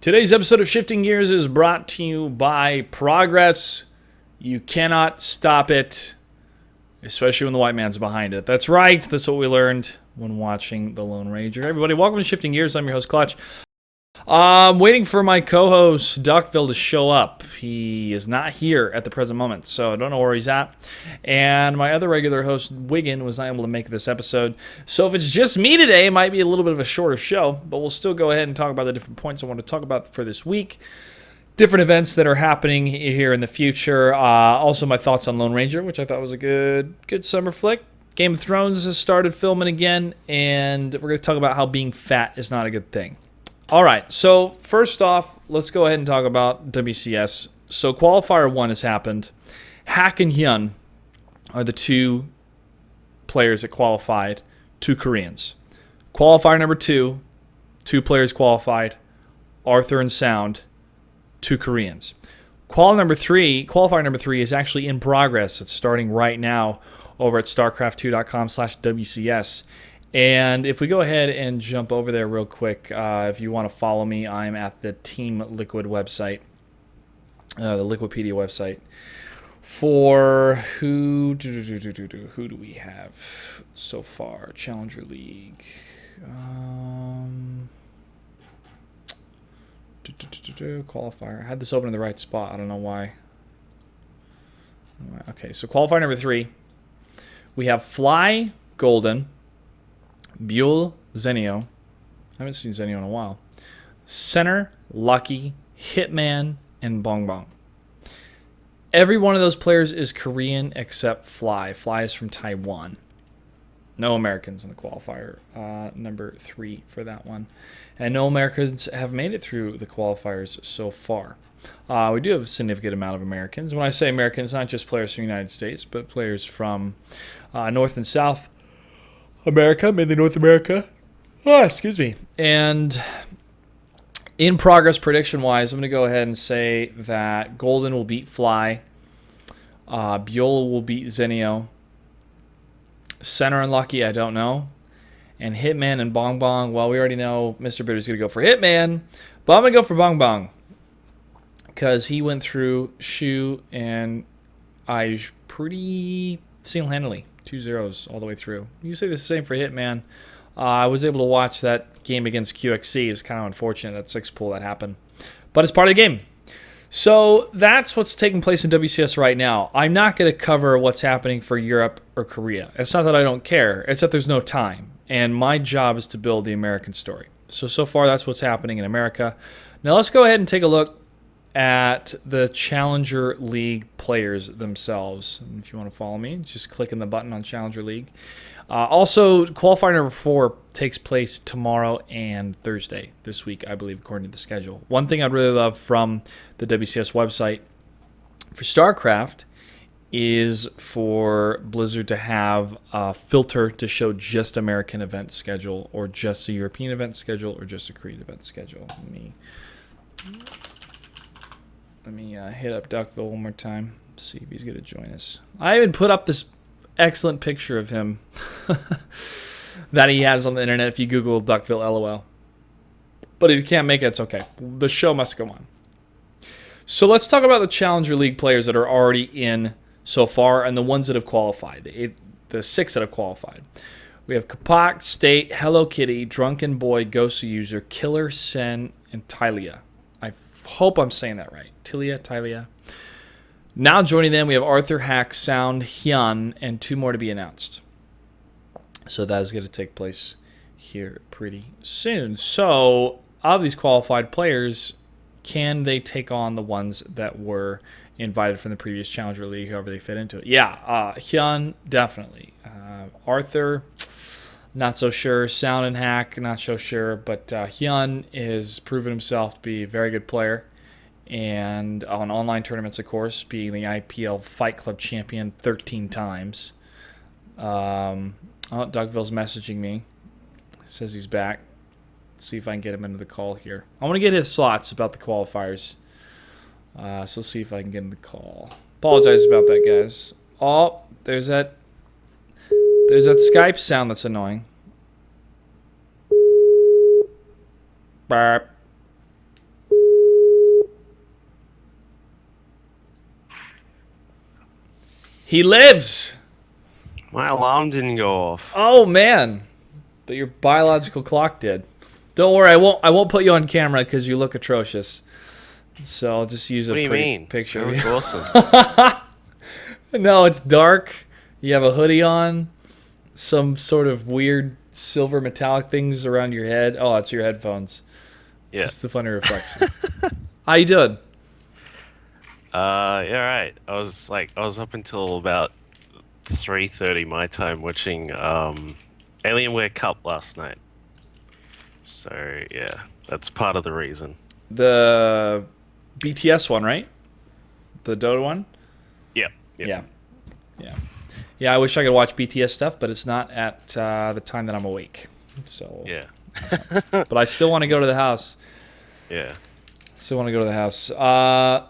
Today's episode of Shifting Gears is brought to you by Progress. You cannot stop it, especially when the white man's behind it. That's right. That's what we learned when watching The Lone Ranger. Hey everybody, welcome to Shifting Gears. I'm your host, Clutch. I'm waiting for my co-host, Duckville, to show up. He is not here at the present moment, so I don't know where he's at. And my other regular host, Wiggin, was not able to make this episode. So if it's just me today, it might be a little bit of a shorter show, but we'll still go ahead and talk about the different points I want to talk about for this week. Different events that are happening here in the future. Also, my thoughts on Lone Ranger, which I thought was a good summer flick. Game of Thrones has started filming again, and we're going to talk about how being fat is not a good thing. All right, so first off, let's go ahead and talk about WCS. So Qualifier 1 has happened. Hak and Hyun are the two players that qualified, two Koreans. Qualifier number 2, two players qualified, Arthur and Sound, two Koreans. Qualifier number 3 is actually in progress. It's starting right now over at starcraft2.com/WCS. And if we go ahead and jump over there real quick, if you want to follow me, I'm at the Team Liquid website, the Liquipedia website. For who do we have so far? Challenger League. Qualifier. I had this open in the right spot. I don't know why. Okay, so qualifier number 3. We have Fly Golden, Buell, Zenio. I haven't seen Zenio in a while. Center, Lucky, Hitman, and Bong Bong. Every one of those players is Korean except Fly. Fly is from Taiwan. No Americans in the qualifier. Number 3 for that one. And no Americans have made it through the qualifiers so far. We do have a significant amount of Americans. When I say Americans, not just players from the United States, but players from North and South America, mainly North America. Excuse me. And in progress prediction-wise, I'm going to go ahead and say that Golden will beat Fly. Buell will beat Zenio. Center and Lucky, I don't know. And Hitman and Bong Bong, well, we already know Mr. Bitter's going to go for Hitman. But I'm going to go for Bong Bong, because he went through Shu and Aij pretty single-handedly. 2-0s all the way through. You say the same for Hitman. I was able to watch that game against QXC. It was kind of unfortunate, that 6 pull that happened. But it's part of the game. So that's what's taking place in WCS right now. I'm not going to cover what's happening for Europe or Korea. It's not that I don't care. It's that there's no time. And my job is to build the American story. So far that's what's happening in America. Now let's go ahead and take a look at the Challenger League players themselves. And if you want to follow me, just clicking the button on Challenger League. Also, qualifier number 4 takes place tomorrow and Thursday this week, I believe, according to the schedule. One thing I'd really love from the WCS website for StarCraft is for Blizzard to have a filter to show just American event schedule, or just a European event schedule, or just a Korean event schedule. Let me hit up Duckville one more time, see if he's going to join us. I even put up this excellent picture of him that he has on the internet if you Google Duckville LOL. But if you can't make it, it's okay. The show must go on. So let's talk about the Challenger League players that are already in so far and the ones that have qualified, the 6 that have qualified. We have Kapak, State, Hello Kitty, Drunken Boy, Ghost User, Killer, Sen, and Tylia. I hope I'm saying that right. Tylia. Now joining them, we have Arthur, Hak, Sound, Hyun, and 2 more to be announced. So that is going to take place here pretty soon. So, of these qualified players, can they take on the ones that were invited from the previous Challenger League, however they fit into it? Yeah, Hyun, definitely. Arthur, not so sure. Sound and Hak, not so sure. But Hyun has proven himself to be a very good player. And on online tournaments, of course, being the IPL Fight Club champion 13 times. Duckville's messaging me. Says he's back. Let's see if I can get him into the call here. I want to get his thoughts about the qualifiers. So see if I can get him the call. Apologize about that, guys. Oh, there's that Skype sound that's annoying. Burp. He lives. My alarm didn't go off. Oh man, but your biological clock did. Don't worry, I won't put you on camera because you look atrocious. So I'll just use a What do you pretty mean? picture You of look you. awesome. No, it's dark. You have a hoodie on, some sort of weird silver metallic things around your head. Oh, it's your headphones. Yeah. Just the funny reflection. How you doing? Yeah, right. I was up until about 3:30 my time watching Alienware Cup last night. So yeah, that's part of the reason. The BTS one, right? The Dota one? Yeah. Yeah. Yeah. Yeah. Yeah, I wish I could watch BTS stuff, but it's not at the time that I'm awake. So, Yeah. but I still want to go to the house. Yeah. Still want to go to the house.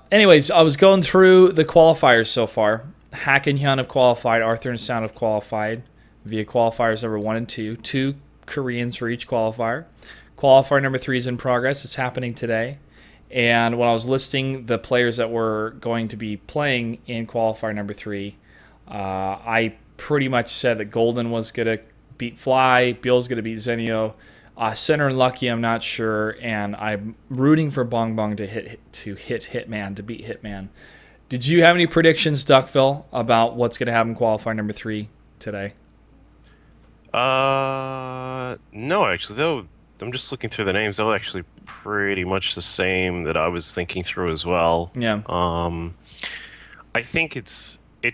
Anyways, I was going through the qualifiers so far. Hack and Hyun have qualified. Arthur and Sound have qualified via qualifiers number 1 and 2. 2 Koreans for each qualifier. Qualifier number 3 is in progress. It's happening today. And when I was listing the players that were going to be playing in qualifier number 3, I pretty much said that Golden was going to beat Fly, Bill's going to beat Zenio. Center and Lucky, I'm not sure, and I'm rooting for Bong Bong to hit Hitman, to beat Hitman. Did you have any predictions, Duckville, about what's going to happen in qualifier number 3 today? No, actually, though, I'm just looking through the names. They're actually pretty much the same that I was thinking through as well. Yeah. I think it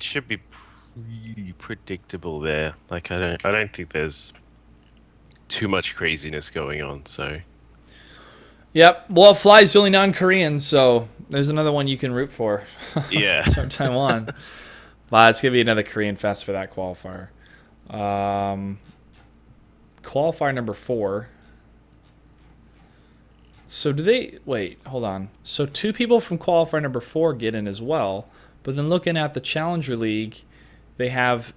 should be pretty predictable there. Like I don't think there's too much craziness going on. So Yep. Well, Fly's the only non-Korean, so there's another one you can root for. yeah, From Taiwan. But it's going to be another Korean fest for that qualifier. Qualifier number 4. So do they... Wait, hold on. So 2 people from qualifier number 4 get in as well. But then looking at the Challenger League, they have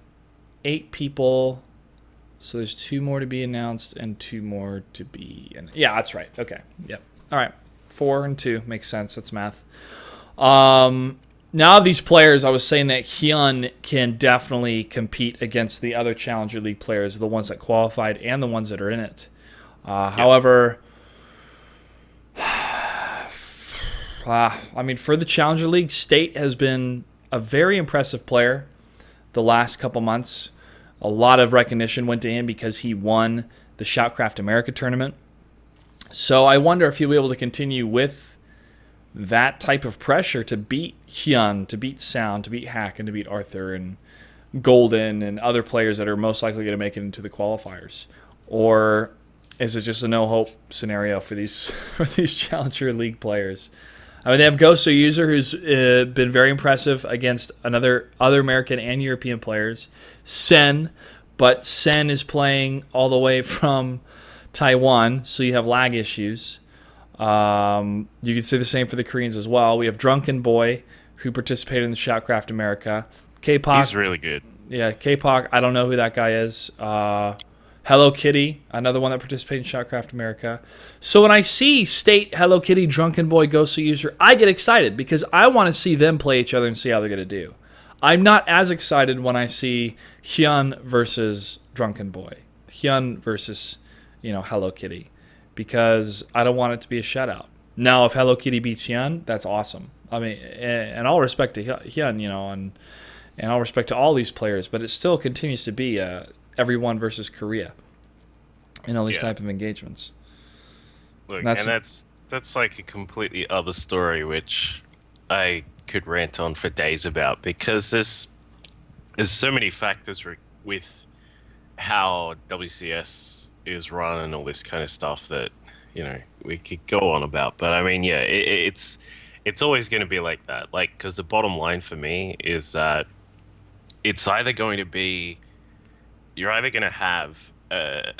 8 people. So there's 2 more to be announced and 2 more to be... Yeah, that's right. Okay. Yep. All right. 4 and 2. Makes sense. That's math. Now these players, I was saying that Hyun can definitely compete against the other Challenger League players, the ones that qualified and the ones that are in it. However, I mean, for the Challenger League, State has been a very impressive player the last couple months. A lot of recognition went to him because he won the Shoutcraft America tournament. So I wonder if he'll be able to continue with that type of pressure to beat Hyun, to beat Sound, to beat Hack, and to beat Arthur and Golden and other players that are most likely going to make it into the qualifiers. Or is it just a no-hope scenario for these Challenger League players? I mean, they have Goso User, who's been very impressive against other American and European players. Sen, but Sen is playing all the way from Taiwan, so you have lag issues. You can say the same for the Koreans as well. We have Drunken Boy, who participated in the Shoutcraft America. K-Pop. he's really good. Yeah, K-Pop, I don't know who that guy is. Hello Kitty, another one that participated in Shoutcraft America. So when I see State, Hello Kitty, Drunken Boy, Gosu User, I get excited because I want to see them play each other and see how they're going to do. I'm not as excited when I see Hyun versus Drunken Boy. Hyun versus, Hello Kitty. Because I don't want it to be a shutout. Now, if Hello Kitty beats Hyun, that's awesome. I mean, and all respect to Hyun, and all respect to all these players, but it still continues to be everyone versus Korea in all these type of engagements. Look, that's like a completely other story, which I could rant on for days about because there's so many factors with how WCS is run and all this kind of stuff that we could go on about. But I mean, yeah, it's always going to be like that. Like, because the bottom line for me is that it's either going to be you're either going to have a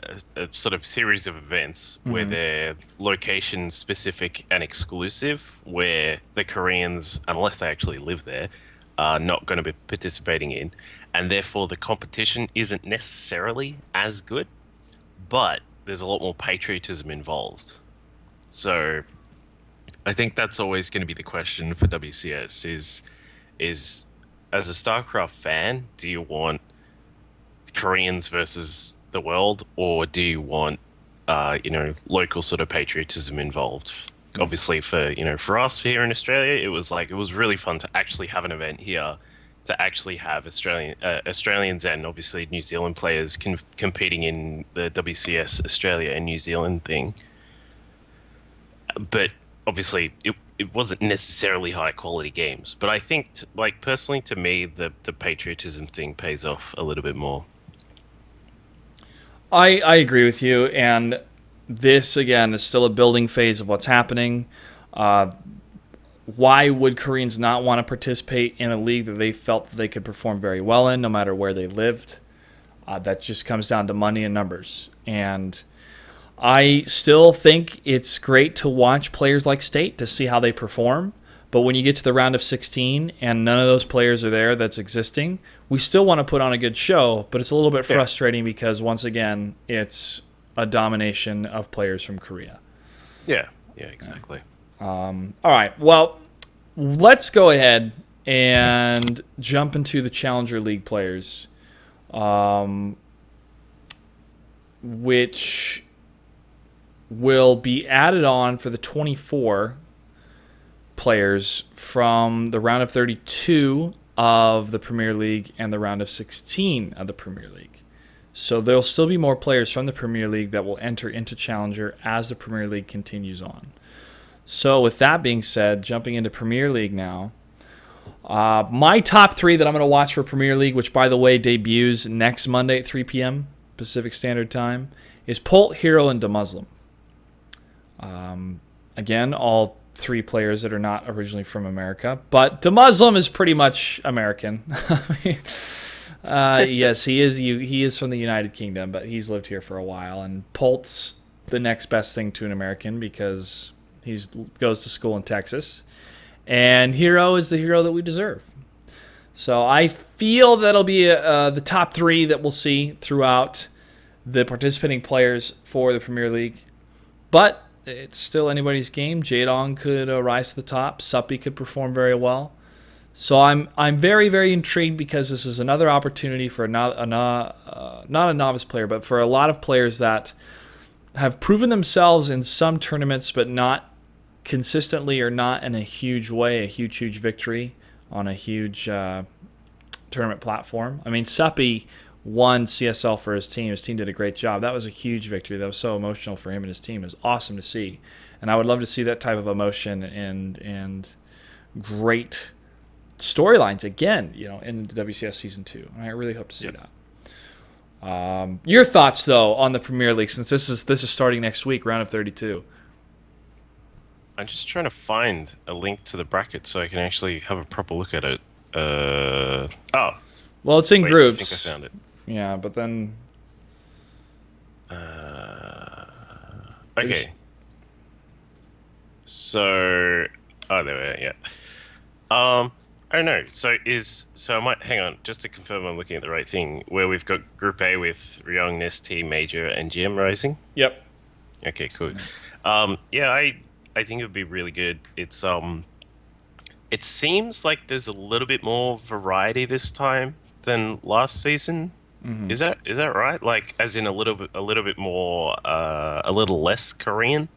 sort of series of events where they're location specific and exclusive, where the Koreans, unless they actually live there, are not going to be participating in, and therefore the competition isn't necessarily as good, but there's a lot more patriotism involved. So I think that's always going to be the question for WCS is as a StarCraft fan, do you want Koreans versus the world, or do you want local sort of patriotism involved? Obviously, for us here in Australia, it was really fun to actually have an event here, to actually have Australians and obviously New Zealand players competing in the WCS Australia and New Zealand thing. But obviously, it wasn't necessarily high quality games. But I think, personally, to me, the patriotism thing pays off a little bit more. I agree with you, and this again is still a building phase of what's happening. Why would Koreans not want to participate in a league that they felt that they could perform very well in, no matter where they lived? That just comes down to money and numbers. And I still think it's great to watch players like State to see how they perform. But when you get to the round of 16 and none of those players are there that's existing, we still want to put on a good show, but it's a little bit frustrating because, once again, it's a domination of players from Korea. Yeah, exactly. All right, well, let's go ahead and jump into the Challenger League players, which will be added on for the 24 players from the round of 32 of the Premier League and the round of 16 of the Premier League. So there'll still be more players from the Premier League that will enter into Challenger as the Premier League continues on. So with that being said, jumping into Premier League now, my top three that I'm going to watch for Premier League, which, by the way, debuts next Monday at 3 p.m. Pacific Standard Time, is Polt, Hero, and Demuslim. Again, all three players that are not originally from America, but Demuslim is pretty much American. Yes, he is. He is from the United Kingdom, but he's lived here for a while. And Polt's the next best thing to an American because he goes to school in Texas. And Hero is the hero that we deserve. So I feel that'll be the top three that we'll see throughout the participating players for the Premier League. But it's still anybody's game. Jaedong could rise to the top. Suppy could perform very well. So I'm very, very intrigued because this is another opportunity for not a novice player, but for a lot of players that have proven themselves in some tournaments, but not consistently or not in a huge way, a huge victory on a huge tournament platform. I mean, Suppy won CSL for his team. His team did a great job. That was a huge victory. That was so emotional for him and his team. It was awesome to see. And I would love to see that type of emotion and great storylines again, in the WCS Season 2. And I really hope to see that. Your thoughts, though, on the Premier League, since this is starting next week, round of 32. I'm just trying to find a link to the bracket so I can actually have a proper look at it. Well, it's in groups. I think I found it. Yeah, but then... Okay. So... Oh, there we are, yeah. I don't know. So I might... Hang on, just to confirm I'm looking at the right thing, where we've got Group A with Ryong, Nest, Major, and GM Rising? Yep. Okay, cool. Yeah, I think it would be really good. It seems like there's a little bit more variety this time than last season. Mm-hmm. Is that right? Like, as in a little bit more, a little less Korean.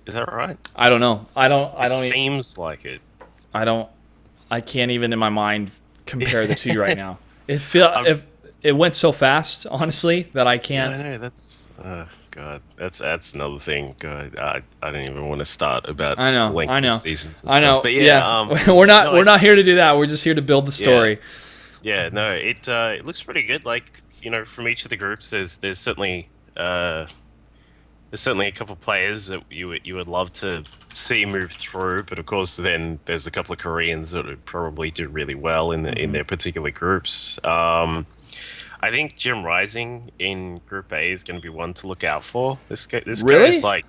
Is that right? I don't know. It seems like it. I can't even in my mind compare the two right now. If it went so fast, honestly, that I can't. Yeah, I know that's. God, that's another thing. God, I don't even want to start about length of seasons and stuff. But yeah. we're not here to do that. We're just here to build the story. Yeah, no, it looks pretty good. Like, from each of the groups, there's certainly a couple players that you would love to see move through, but of course then there's a couple of Koreans that would probably do really well in their particular groups. I think Jim Rising in Group A is going to be one to look out for. This guy is like,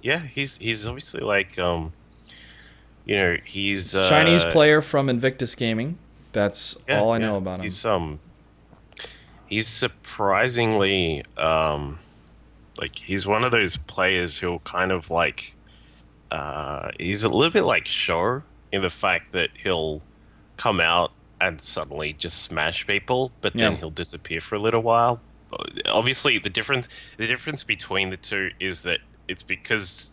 yeah, he's obviously like, he's a Chinese player from Invictus Gaming. That's all I know about him. He's surprisingly, like, he's one of those players who'll kind of like, he's a little bit like Show in the fact that he'll come out and suddenly just smash people, but then Yeah. he'll disappear for a little while. Obviously, the difference between the two is that it's because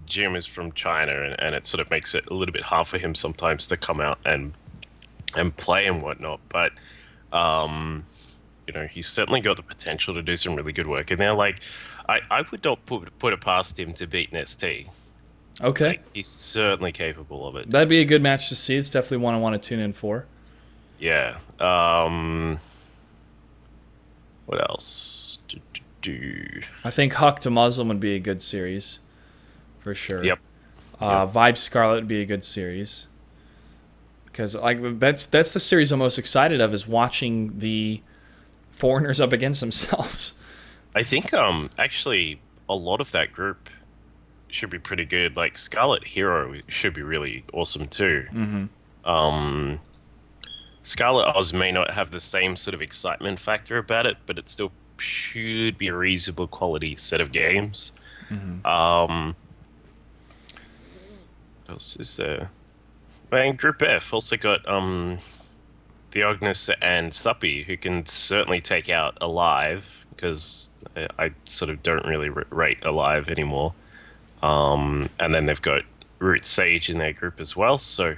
Jim is from China, and it sort of makes it a little bit hard for him sometimes to come out and play and whatnot. But um, he's certainly got the potential to do some really good work. And they're like, I would not put it past him to beat NST. Okay. Like, he's certainly capable of it. That'd be a good match to see. It's definitely one I want to tune in for. Yeah. What else? I think Huck to Muslim would be a good series, for sure. Yep. Vibe Scarlet would be a good series, because like that's the series I'm most excited of, is watching the foreigners up against themselves. I think actually a lot of that group should be pretty good. Like Scarlet Hero should be really awesome too. Scarlet Oz may not have the same sort of excitement factor about it, but it still should be a reasonable quality set of games. What else is there? And Group F also got Theognis and Suppy, who can certainly take out Alive, because I sort of don't really rate Alive anymore. And then they've got Root Sage in their group as well. So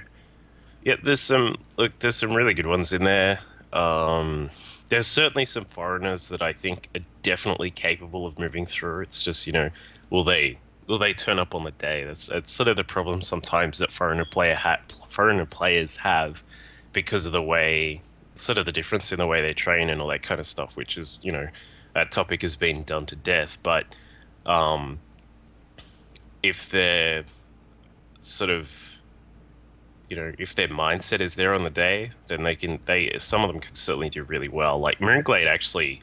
yeah, there's some really good ones in there. There's certainly some foreigners that I think are definitely capable of moving through. It's just, will they turn up on the day? That's sort of the problem sometimes that foreigner players have, because of the way, sort of the difference in the way they train and all that kind of stuff, which is, that topic has been done to death. But if they're sort of, if their mindset is there on the day, then some of them can certainly do really well. Like Moonglade actually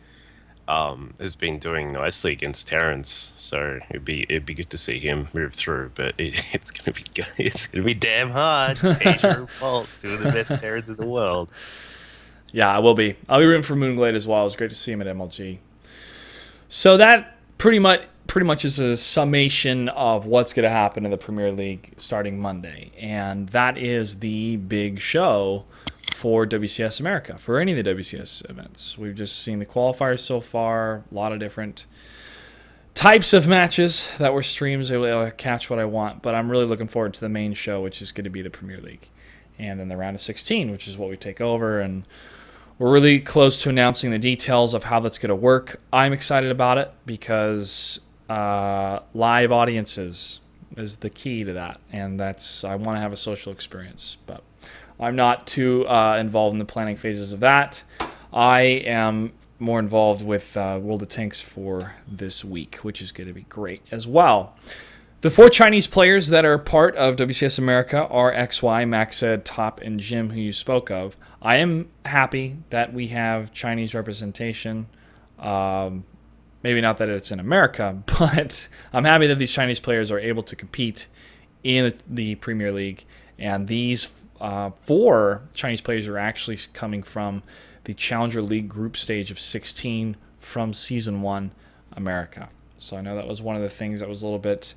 has been doing nicely against Terrans, so it'd be good to see him move through. But it's gonna be damn hard. Asia Revolt, two of the best Terrans in the world. Yeah, I will be. I'll be rooting for Moonglade as well. It was great to see him at MLG. So that pretty much is a summation of what's going to happen in the Premier League starting Monday. And that is the big show for WCS America, for any of the WCS events. We've just seen the qualifiers so far, a lot of different types of matches that were streams. I'll catch what I want, but I'm really looking forward to the main show, which is going to be the Premier League. And then the round of 16, which is what we take over, and we're really close to announcing the details of how that's going to work. I'm excited about it because live audiences is the key to that, and I want to have a social experience, but I'm not too involved in the planning phases of that. I am more involved with World of Tanks for this week, which is going to be great as well. The 4 Chinese players that are part of WCS America are XY, Maxed, Top, and Jim, who you spoke of. I am happy that we have Chinese representation. Maybe not that it's in America, but I'm happy that these Chinese players are able to compete in the Premier League. And these 4 Chinese players are actually coming from the Challenger League group stage of 16 from Season 1 America. So I know that was one of the things that was a little bit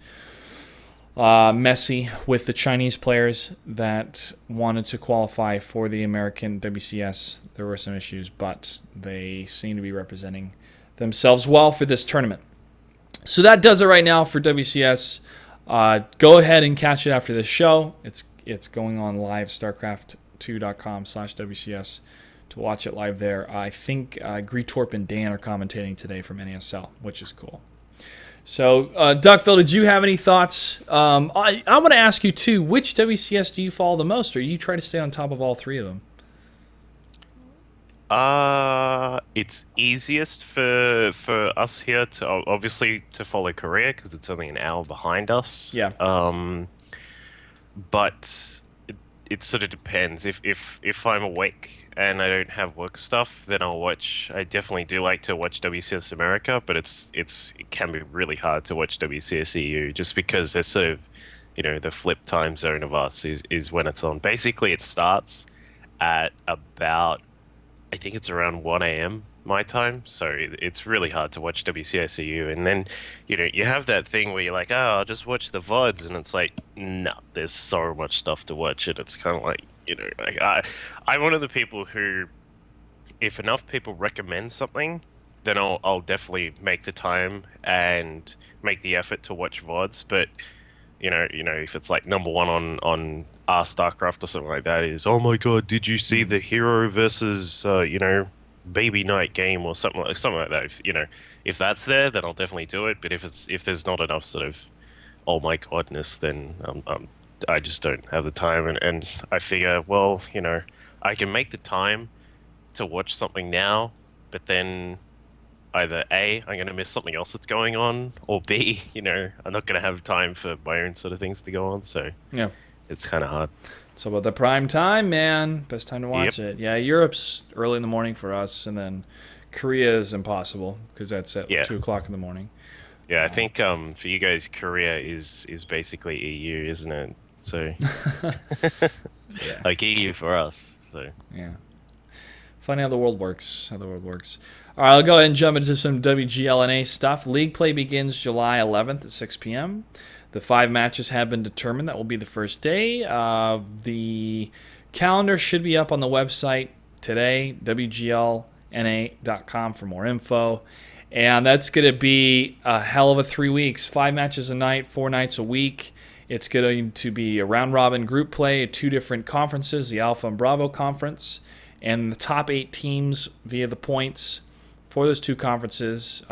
messy with the Chinese players that wanted to qualify for the American WCS. There were some issues, but they seem to be representing themselves well for this tournament. So that does it right now for WCS. Go ahead and catch it after this show. It's going on live, starcraft2.com/WCS, to watch it live there. I think Greetorp and Dan are commentating today from NASL, which is cool. So, Duckville, did you have any thoughts? I want to ask you, too, which WCS do you follow the most, or you try to stay on top of all 3 of them? It's easiest for us here to obviously to follow Korea, because it's only an hour behind us. Yeah. But it sort of depends. If I'm awake and I don't have work stuff, then I'll watch. I definitely do like to watch WCS America, but it can be really hard to watch WCS EU, just because they're sort of, the flip time zone of us is when it's on. Basically, it starts at about, I think it's around 1 a.m. my time, so it's really hard to watch WCSEU. And then, you have that thing where you're like, oh, I'll just watch the VODs, and it's like, no, there's so much stuff to watch, and it's kind of like, like I'm one of the people who, if enough people recommend something, then I'll definitely make the time and make the effort to watch VODs. But if it's like number one on StarCraft or something like that, is, oh my god, did you see the hero versus baby night game or something like that? If that's there, then I'll definitely do it. But if there's not enough sort of oh my godness, then I just don't have the time, and I figure, well, I can make the time to watch something now, but then either A, I'm going to miss something else that's going on, or B, I'm not going to have time for my own sort of things to go on, so Yeah. it's kind of hard. It's about the prime time, man. Best time to watch it. Yeah, Europe's early in the morning for us, and then Korea is impossible because that's at 2 o'clock in the morning. Yeah, I think for you guys, Korea is basically EU, isn't it? So, like EU for us. So yeah, funny how the world works. All right, I'll go ahead and jump into some WGLNA stuff. League play begins July 11th at 6 p.m. The 5 matches have been determined. That will be the first day. The calendar should be up on the website today, WGLNA.com for more info. And that's going to be a hell of a 3 weeks. 5 matches a night, 4 nights a week. It's going to be a round-robin group play, 2 different conferences, the Alpha and Bravo Conference, and the top 8 teams via the points for those 2 conferences,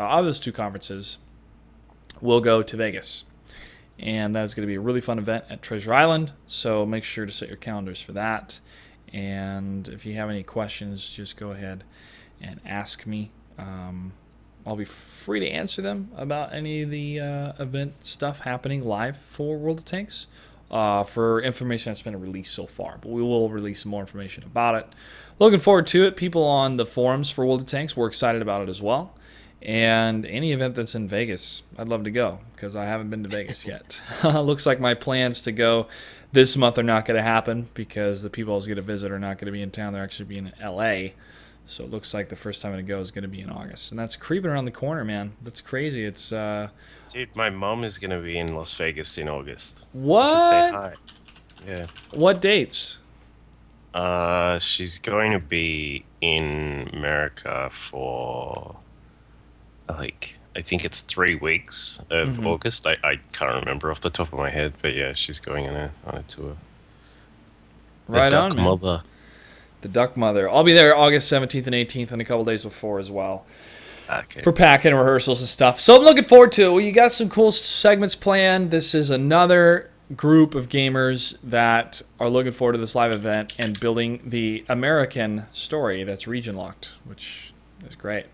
will go to Vegas. And that's going to be a really fun event at Treasure Island, so make sure to set your calendars for that. And if you have any questions, just go ahead and ask me. I'll be free to answer them about any of the event stuff happening live for World of Tanks for information that's been released so far. But we will release some more information about it. Looking forward to it. People on the forums for World of Tanks were excited about it as well. And any event that's in Vegas, I'd love to go because I haven't been to Vegas yet. Looks like my plans to go this month are not going to happen because the people I was going to visit are not going to be in town. They're actually being in L.A., so it looks like the first time to go is going to be in August. And that's creeping around the corner, man. That's crazy. It's Dude, my mom is going to be in Las Vegas in August. What? Say hi. Yeah. What dates? She's going to be in America for, I think it's 3 weeks of August. I can't remember off the top of my head, but yeah, she's going on a tour. Right on, man. Mother. The Duck Mother. I'll be there August 17th and 18th and a couple days before as well. Okay. For packing and rehearsals and stuff. So I'm looking forward to it. Well, you got some cool segments planned. This is another group of gamers that are looking forward to this live event and building the American story that's region locked, which is great.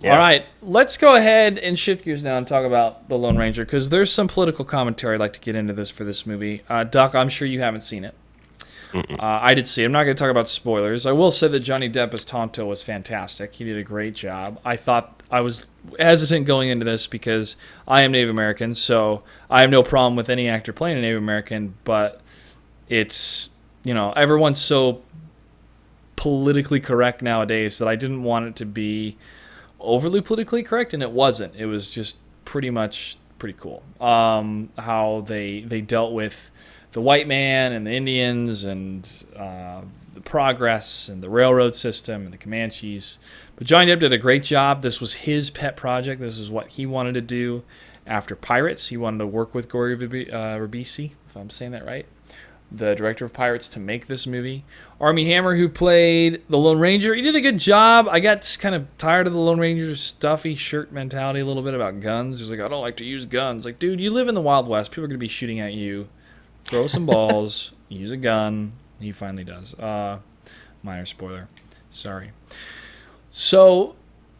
Yeah. All right, let's go ahead and shift gears now and talk about The Lone Ranger because there's some political commentary I'd like to get into this for this movie. Duck, I'm sure you haven't seen it. I did see it. I'm not going to talk about spoilers. I will say that Johnny Depp as Tonto was fantastic. He did a great job. I was hesitant going into this because I am Native American, so I have no problem with any actor playing a Native American, but it's, everyone's so politically correct nowadays that I didn't want it to be overly politically correct, and it wasn't. It was just pretty cool how they dealt with the white man and the Indians and the progress and the railroad system and the Comanches. But Johnny Depp did a great job. This was his pet project. This is what he wanted to do after Pirates. He wanted to work with Gore Verbinski, if I'm saying that right, the director of Pirates, to make this movie. Armie Hammer, who played the Lone Ranger, he did a good job. I got kind of tired of the Lone Ranger's stuffy shirt mentality a little bit about guns. He's like, I don't like to use guns. Like, dude, you live in the Wild West. People are going to be shooting at you. Throw some balls, use a gun. He finally does. Minor spoiler. Sorry. So,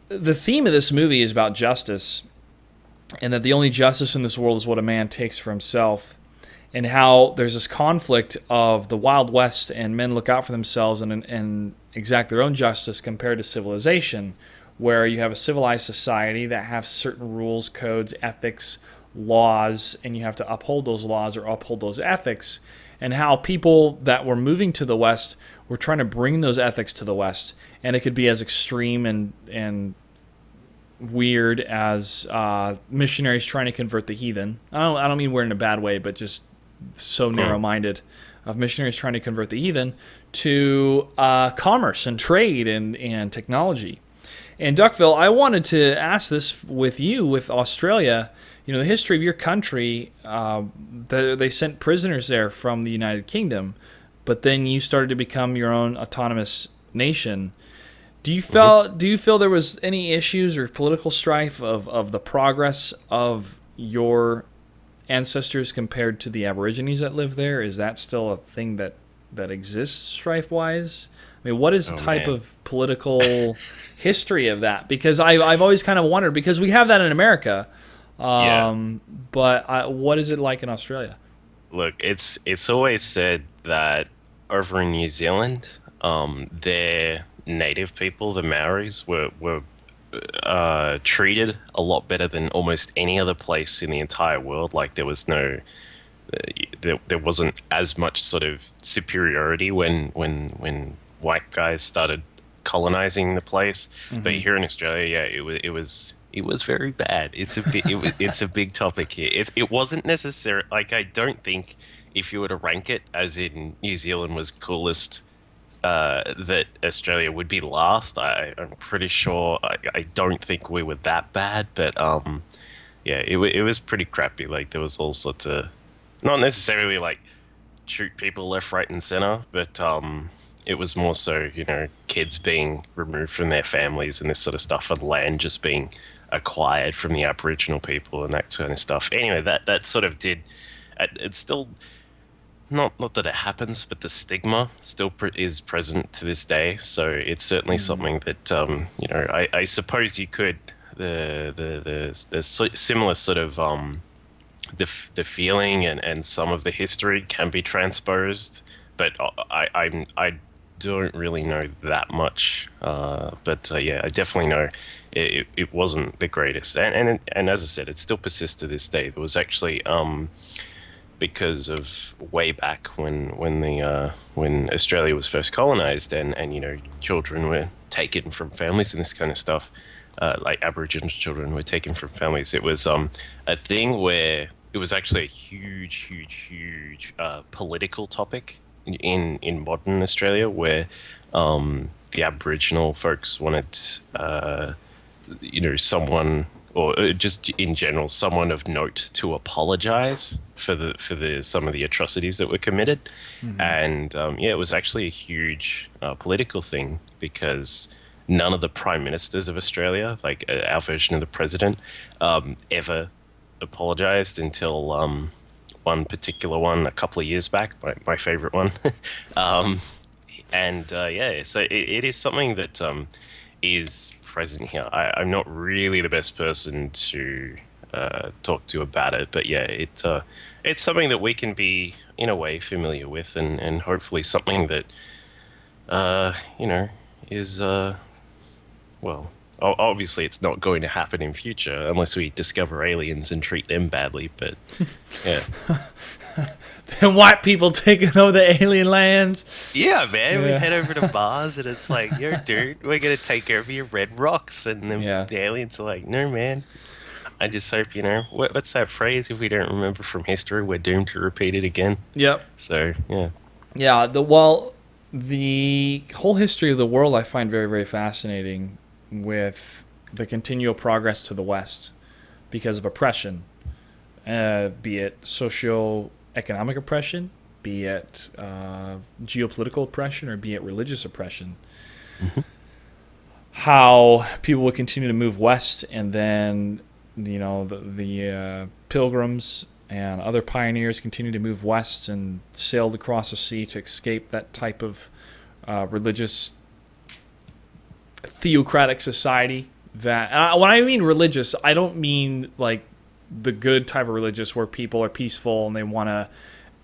the theme of this movie is about justice, and that the only justice in this world is what a man takes for himself, and how there's this conflict of the Wild West and men look out for themselves and exact their own justice compared to civilization, where you have a civilized society that have certain rules, codes, ethics, laws, and you have to uphold those laws or uphold those ethics, and how people that were moving to the West were trying to bring those ethics to the West, and it could be as extreme and weird as missionaries trying to convert the heathen. I don't mean weird in a bad way, but just so narrow-minded of missionaries trying to convert the heathen to commerce and trade and technology. And Duckville, I wanted to ask this with you, with Australia. The history of your country, they sent prisoners there from the United Kingdom, but then you started to become your own autonomous nation. Do you feel there was any issues or political strife of the progress of your ancestors compared to the Aborigines that live there? Is that still a thing that exists strife-wise? I mean, what is the type of political history of that? Because I've always kind of wondered, because we have that in America, but what is it like in Australia? Look, it's always said that over in New Zealand, their native people, the Maoris, were treated a lot better than almost any other place in the entire world. Like there was there wasn't as much sort of superiority when white guys started colonizing the place. Mm-hmm. But here in Australia, it was very bad. It's a big topic here. It wasn't necessary. Like, I don't think if you were to rank it as in New Zealand was coolest, that Australia would be last. I'm pretty sure. I don't think we were that bad, but it was pretty crappy. Like, there was all sorts of, not necessarily like shoot people left, right, and center, but it was more so, kids being removed from their families and this sort of stuff, and land just being acquired from the Aboriginal people and that kind of stuff. Anyway, that sort of did. It's still not that it happens, but the stigma still is present to this day. So it's certainly something that I suppose you could the similar sort of the feeling and some of the history can be transposed, but I don't really know that much. But I definitely know it wasn't the greatest, and as I said, it still persists to this day. There was actually because of way back when Australia was first colonized, and children were taken from families and this kind of stuff, like Aboriginal children were taken from families. It was a thing where it was actually a huge political topic in modern Australia, where the Aboriginal folks wanted someone, or just in general, someone of note to apologize for the some of the atrocities that were committed. Mm-hmm. And it was actually a huge political thing, because none of the prime ministers of Australia, like our version of the president, ever apologized until one particular one a couple of years back, my favorite one. So it is something that is present here. I'm not really the best person to talk to about it, but it's something that we can be in a way familiar with, and hopefully something that is obviously it's not going to happen in future unless we discover aliens and treat them badly, but yeah. Then white people taking over the alien lands. Yeah, man. Yeah. We head over to Mars and it's like, yo, dude, we're going to take care of your red rocks. And then the aliens are like, no, man. I just hope, what's that phrase? If we don't remember from history, we're doomed to repeat it again. Yep. So, yeah. Yeah, the whole history of the world I find very, very fascinating, with the continual progress to the West because of oppression, be it socio-economic oppression, be it geopolitical oppression, or be it religious oppression. Mm-hmm. How people would continue to move west, and then the pilgrims and other pioneers continue to move west and sailed across the sea to escape that type of religious theocratic society. That when I mean religious, I don't mean like the good type of religious where people are peaceful and they want to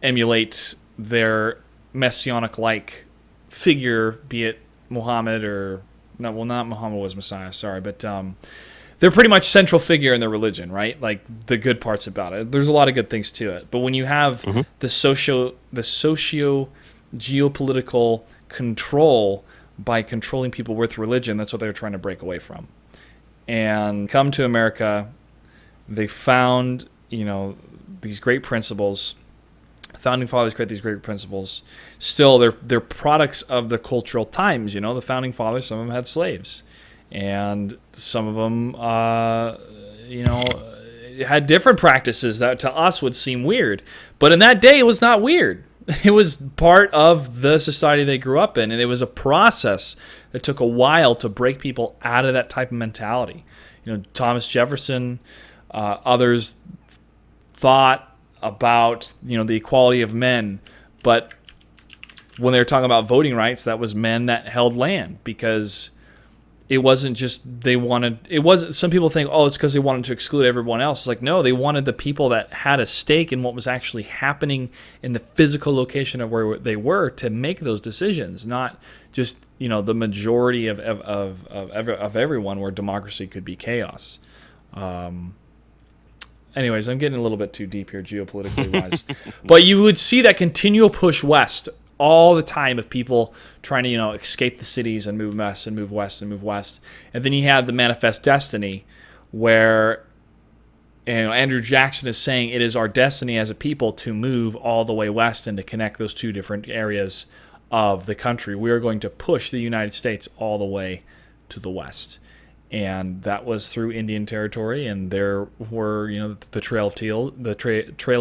emulate their messianic-like figure, be it Muhammad or no, well, not Muhammad was Messiah, sorry, but they're pretty much central figure in their religion, right? Like the good parts about it. There's a lot of good things to it, but when you have the socio-geopolitical control by controlling people with religion, that's what they're trying to break away from. And come to America, they found, these great principles founding fathers create these great principles. Still, they're products of the cultural times. The founding fathers, some of them had slaves, and some of them, had different practices that to us would seem weird. But in that day, it was not weird. It was part of the society they grew up in, and it was a process that took a while to break people out of that type of mentality. Thomas Jefferson, others thought about the equality of men, but when they were talking about voting rights, that was men that held land, because it wasn't just some people think, oh, it's because they wanted to exclude everyone else. It's like, no, they wanted the people that had a stake in what was actually happening in the physical location of where they were to make those decisions, not just the majority of everyone, where democracy could be chaos. Anyways, I'm getting a little bit too deep here geopolitically wise. But you would see that continual push west all the time of people trying to, escape the cities and move west and move west and move west. And then you have the Manifest Destiny, where Andrew Jackson is saying it is our destiny as a people to move all the way west and to connect those two different areas of the country. We are going to push the United States all the way to the west. And that was through Indian Territory, and there were, the Trail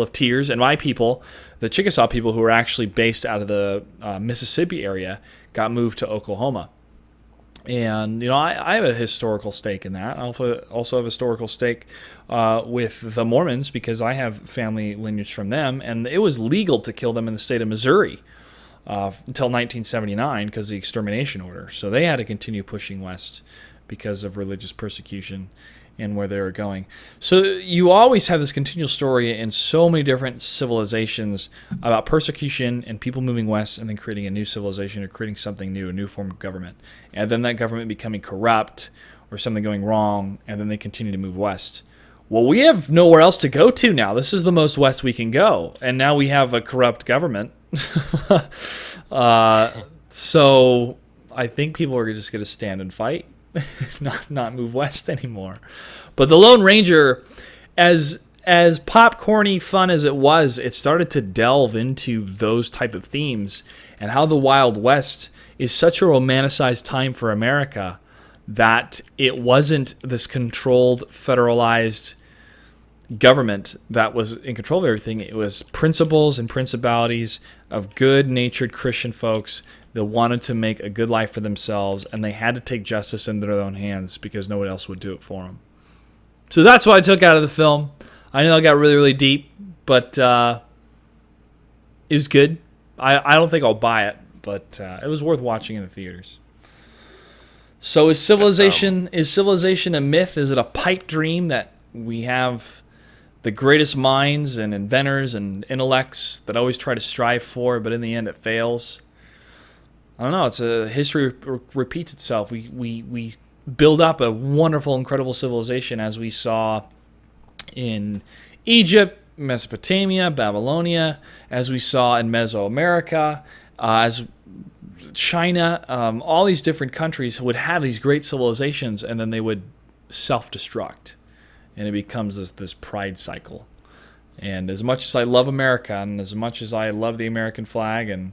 of Tears, and my people, the Chickasaw people, who were actually based out of the Mississippi area, got moved to Oklahoma. And I have a historical stake in that. I also have a historical stake with the Mormons, because I have family lineage from them, and it was legal to kill them in the state of Missouri until 1979 because of the extermination order. So they had to continue pushing west because of religious persecution and where they were going. So you always have this continual story in so many different civilizations about persecution and people moving west and then creating a new civilization or creating something new, a new form of government. And then that government becoming corrupt or something going wrong, and then they continue to move west. Well, we have nowhere else to go to now. This is the most west we can go. And now we have a corrupt government. So I think people are just going to stand and fight. not move west anymore. But the Lone Ranger, as popcorny fun as it was, it started to delve into those type of themes and how the Wild West is such a romanticized time for America that it wasn't this controlled, federalized government that was in control of everything. It was principles and principalities of good-natured Christian folks that wanted to make a good life for themselves, and they had to take justice into their own hands because nobody else would do it for them. So that's what I took out of the film. I know I got really, really deep, but it was good. I don't think I'll buy it, but it was worth watching in the theaters. So is civilization a myth? Is it a pipe dream that we have the greatest minds and inventors and intellects that always try to strive for, but in the end it fails? I don't know. It's a history repeats itself. We build up a wonderful, incredible civilization, as we saw in Egypt, Mesopotamia, Babylonia, as we saw in Mesoamerica, as China. All these different countries would have these great civilizations, and then they would self-destruct, and it becomes this pride cycle. And as much as I love America, and as much as I love the American flag, and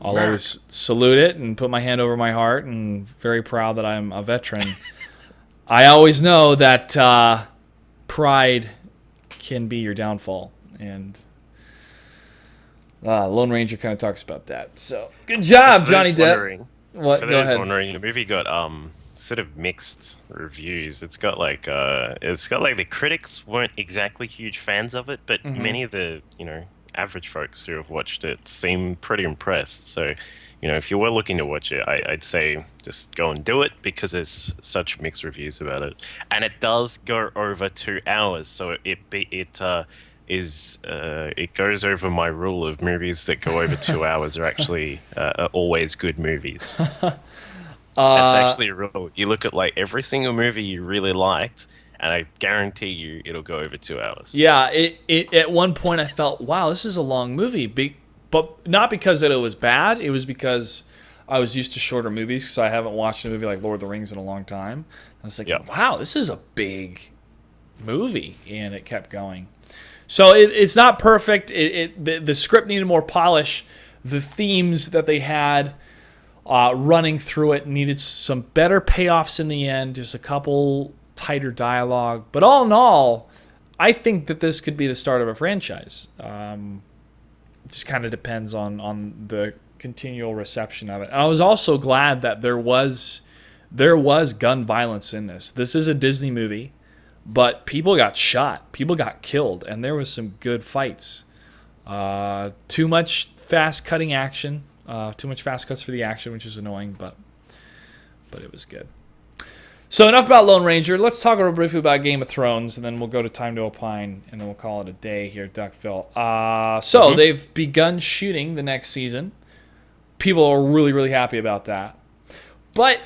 I'll always salute it and put my hand over my heart and very proud that I'm a veteran, I always know that pride can be your downfall. And Lone Ranger kind of talks about that. So good job, Johnny Depp. What? Go ahead. Wondering, the movie got sort of mixed reviews. It's got like the critics weren't exactly huge fans of it, but many of the average folks who have watched it seem pretty impressed. So, if you were looking to watch it, I'd say just go and do it, because there's such mixed reviews about it, and it does go over 2 hours. So it goes over my rule of movies that go over 2 hours are actually always good movies. That's actually a rule. You look at like every single movie you really liked, and I guarantee you it'll go over 2 hours. Yeah, it at one point I felt, wow, this is a long movie. But not because that it was bad. It was because I was used to shorter movies, because I haven't watched a movie like Lord of the Rings in a long time. I was like, wow, this is a big movie. And it kept going. So it's not perfect. The script needed more polish. The themes that they had running through it needed some better payoffs in the end. Just a couple tighter dialogue. But all in all, I think that this could be the start of a franchise. It just kind of depends on the continual reception of it. And I was also glad that there was gun violence in this. This is a Disney movie, but people got shot, people got killed, and there was some good fights. Too much fast cutting action, too much fast cuts for the action, which is annoying, but it was good. So enough about Lone Ranger. Let's talk real briefly about Game of Thrones, and then we'll go to Time to Opine, and then we'll call it a day here, Duckville. So they've begun shooting the next season. People are really, really happy about that. But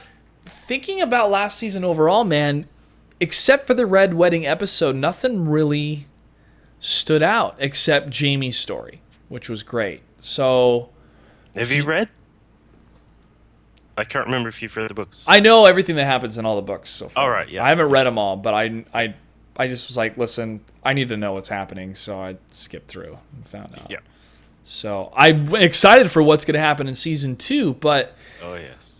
thinking about last season overall, man, except for the Red Wedding episode, nothing really stood out except Jaime's story, which was great. So, have you read? I can't remember if you've read the books. I know everything that happens in all the books so far. All right, yeah. I haven't read them all, but I just was like, listen, I need to know what's happening, so I skipped through and found out. Yeah. So I'm excited for what's going to happen in season 2, but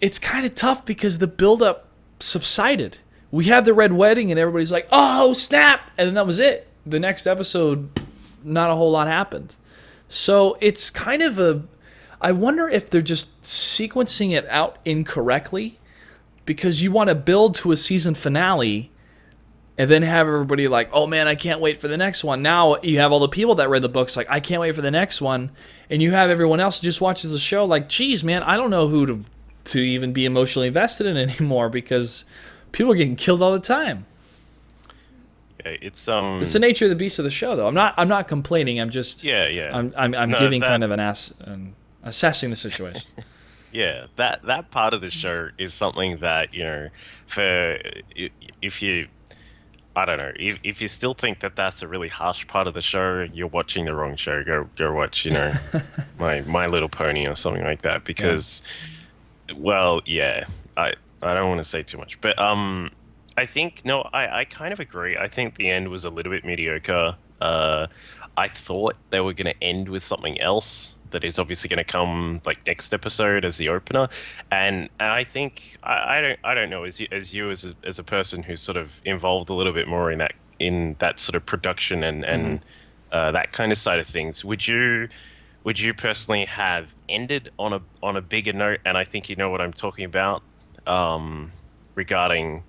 it's kind of tough because the buildup subsided. We had the Red Wedding, and everybody's like, oh, snap, and then that was it. The next episode, not a whole lot happened. So it's kind of I wonder if they're just sequencing it out incorrectly, because you want to build to a season finale and then have everybody like, oh man, I can't wait for the next one. Now you have all the people that read the books like, I can't wait for the next one. And you have everyone else who just watches the show like, geez, man, I don't know who to even be emotionally invested in anymore, because people are getting killed all the time. Yeah, it's the nature of the beast of the show, though. I'm not complaining. I'm just I'm giving kind of an assessing the situation. Yeah, that part of the show is something that, you know, for if you, I don't know, if you still think that that's a really harsh part of the show, you're watching the wrong show. Go watch, you know, My Little Pony or something like that, because, well, yeah, I don't want to say too much, but I think I kind of agree. I think the end was a little bit mediocre. I thought they were going to end with something else that is obviously going to come like next episode as the opener, and I think I don't know, as a person who's sort of involved a little bit more in that sort of production and that kind of side of things, would you personally have ended on a bigger note? And I think you know what I'm talking about, regarding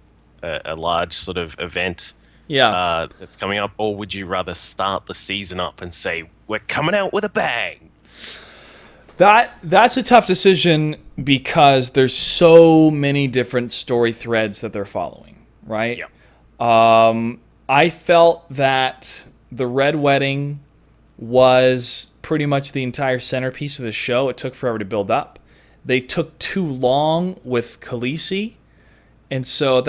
a large sort of event that's coming up, or would you rather start the season up and say we're coming out with a bang? That's a tough decision, because there's so many different story threads that they're following, right? Yeah. I felt that the Red Wedding was pretty much the entire centerpiece of the show. It took forever to build up. They took too long with Khaleesi. And so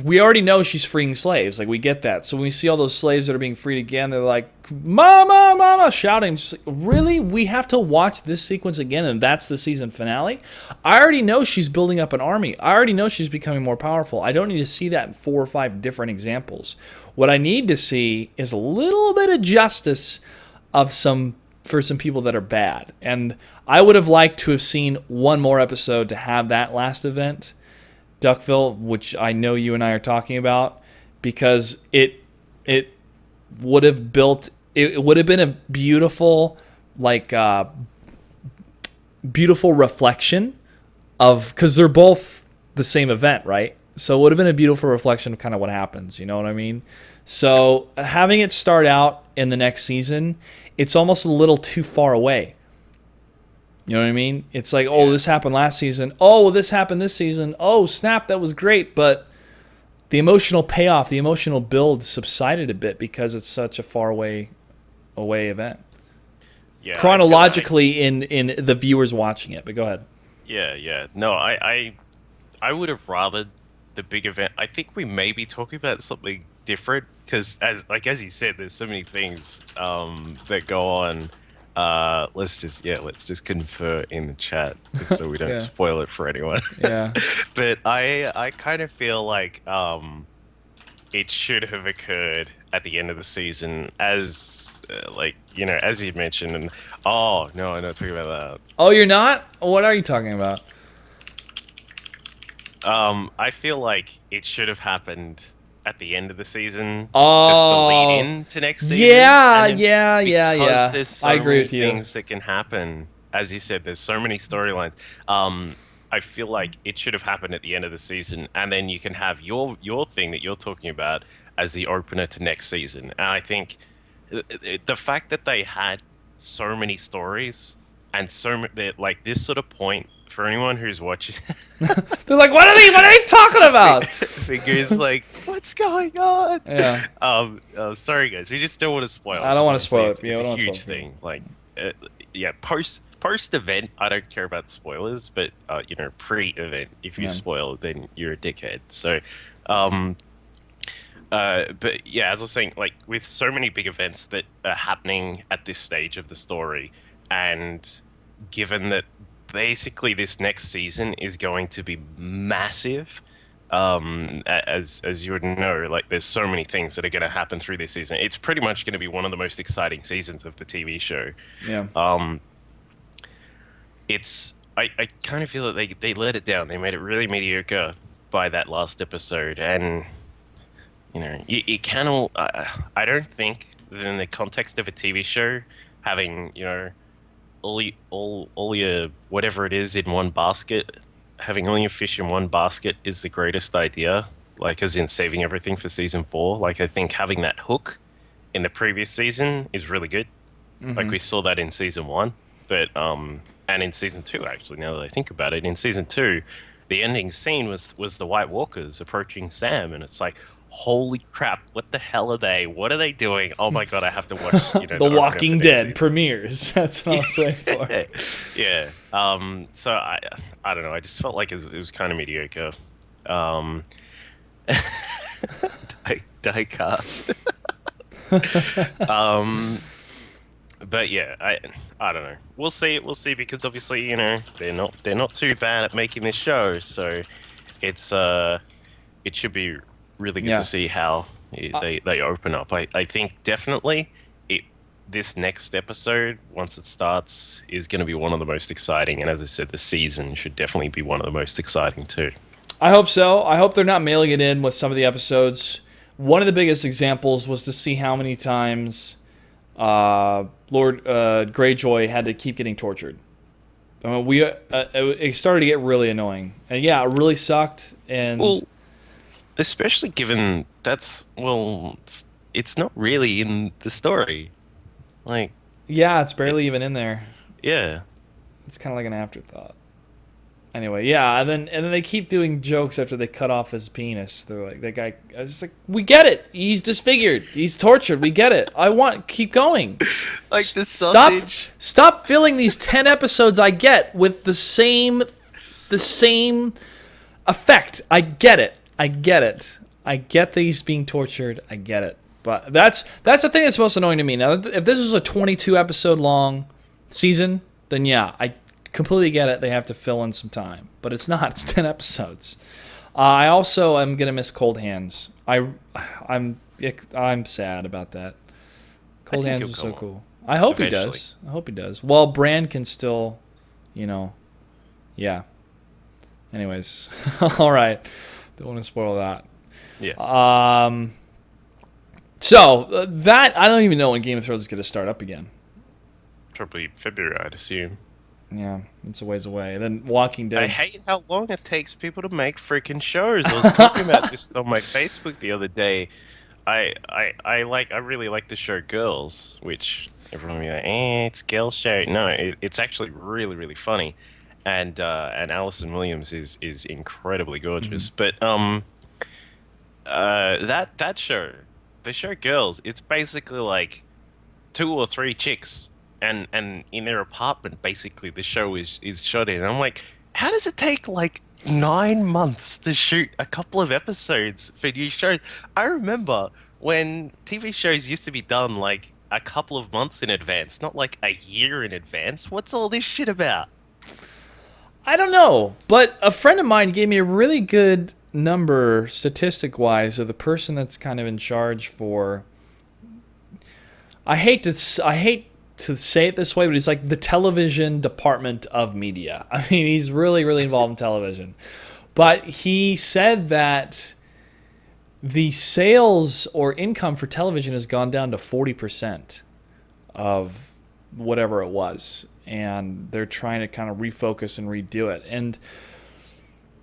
we already know she's freeing slaves. Like, we get that. So when we see all those slaves that are being freed again, they're like, Mama, Mama, shouting. Just like, really? We have to watch this sequence again, and that's the season finale? I already know she's building up an army. I already know she's becoming more powerful. I don't need to see that in 4 or 5 different examples. What I need to see is a little bit of justice for some people that are bad. And I would have liked to have seen one more episode to have that last event, Duckville, which I know you and I are talking about, because it would have been a beautiful, like, beautiful reflection of, because they're both the same event, right? So it would have been a beautiful reflection of kind of what happens, you know what I mean? So having it start out in the next season, it's almost a little too far away. You know what I mean? It's like, oh, this happened last season. Oh, this happened this season. Oh, snap, that was great. But the emotional payoff, the emotional build subsided a bit because it's such a far away event. Yeah, chronologically in the viewers watching it. But go ahead. Yeah. No, I would have rathered the big event. I think we may be talking about something different, because as you said, there's so many things that go on. Let's just confer in the chat, just so we don't spoil it for anyone. Yeah. But I kind of feel like it should have occurred at the end of the season, as as you mentioned. And oh no, I'm not talking about Oh, you're not? What are you talking about? that. I feel like it should have happened at the end of the season, just to lead Oh, into next season. yeah, And then because yeah. there's so I agree many with you. things that can happen. As you said, there's so many storylines. I feel like it should have happened at the end of the season, and then you can have your thing that you're talking about as the opener to next season. And I think the fact that they had so many stories and like this sort of point for anyone who's watching. They're like, what are they talking about? Figures like, what's going on? Yeah. Sorry guys, we just don't want to spoil. I don't want to spoil it. It's a huge thing. Like, yeah, post event, I don't care about spoilers, but pre-event, if you spoil, then you're a dickhead. So, but yeah, as I was saying, like with so many big events that are happening at this stage of the story, and given that basically this next season is going to be massive, as you would know, like there's so many things that are going to happen through this season. It's pretty much going to be one of the most exciting seasons of the TV show. Yeah. I kind of feel that they let it down. They made it really mediocre by that last episode, and you can. I don't think that in the context of a TV show, having all your whatever it is in one basket, having all your fish in one basket is the greatest idea. Like, as in saving everything for season 4. Like, I think having that hook in the previous season is really good. Mm-hmm. Like we saw that in season 1, but and in season 2 actually. Now that I think about it, in season 2, the ending scene was the White Walkers approaching Sam, and it's like, holy crap, what the hell are they? What are they doing? Oh my god, I have to watch The Walking Dead premieres. That's what I was saying for. Yeah. So I don't know, I just felt like it was kind of mediocre. Diecast. But yeah, I don't know. We'll see because obviously, they're not too bad at making this show, so it's it should be really good to see how they open up. I think definitely this next episode, once it starts, is going to be one of the most exciting. And as I said, the season should definitely be one of the most exciting too. I hope so. I hope they're not mailing it in with some of the episodes. One of the biggest examples was to see how many times Lord Greyjoy had to keep getting tortured. I mean, it started to get really annoying. And yeah, it really sucked. And especially given it's not really in the story. Like, yeah, it's barely even in there. Yeah, it's kind of like an afterthought. Anyway, yeah, and then they keep doing jokes after they cut off his penis. They're like, that guy. I was just like, we get it. He's disfigured. He's tortured. We get it. Keep going. Like the sausage. Stop filling these 10 episodes I get with the same effect. I get it. I get that he's being tortured. I get it. But that's the thing that's most annoying to me. Now, if this was a 22 episode long season, then yeah, I completely get it. They have to fill in some time, but it's not. It's 10 episodes. I also am gonna miss Cold Hands. I'm sad about that. Cold Hands was so cool. I hope he does. Well, Bran can still, yeah. Anyways, all right. Don't want to spoil that. Yeah. So that I don't even know when Game of Thrones is going to start up again. Probably February, I'd assume. Yeah, it's a ways away. Then Walking Dead. I hate how long it takes people to make freaking shows. I was talking about this on my Facebook the other day. I really like the show Girls, which everyone will be like, it's a girl show. No, it's actually really, really funny. And Alison Williams is incredibly gorgeous. Mm-hmm. But that show, the show Girls, it's basically like 2 or 3 chicks and in their apartment. Basically, the show is shot in. And I'm like, how does it take like 9 months to shoot a couple of episodes for new shows? I remember when TV shows used to be done like a couple of months in advance, not like a year in advance. What's all this shit about? I don't know, but a friend of mine gave me a really good number, statistic-wise, of the person that's kind of in charge for. I hate to say it this way, but he's like the television department of media. I mean, he's really, really involved in television. But he said that the sales or income for television has gone down to 40% of whatever it was. And they're trying to kind of refocus and redo it. And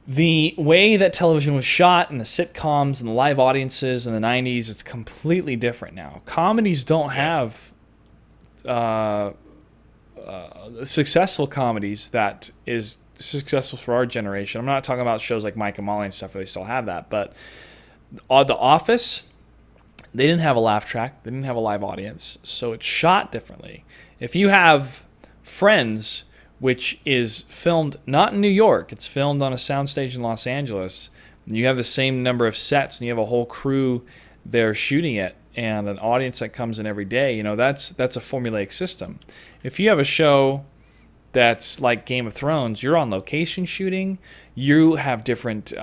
the way that television was shot and the sitcoms and the live audiences in the 90s, it's completely different now. Comedies don't have successful comedies that is successful for our generation. I'm not talking about shows like Mike and Molly and stuff where they still have that, but The Office, they didn't have a laugh track. They didn't have a live audience, so it's shot differently. If you have Friends, which is filmed not in New York, it's filmed on a soundstage in Los Angeles, and you have the same number of sets, and you have a whole crew there shooting it, and an audience that comes in every day, you know, that's a formulaic system. If you have a show that's like Game of Thrones, you're on location shooting, you have different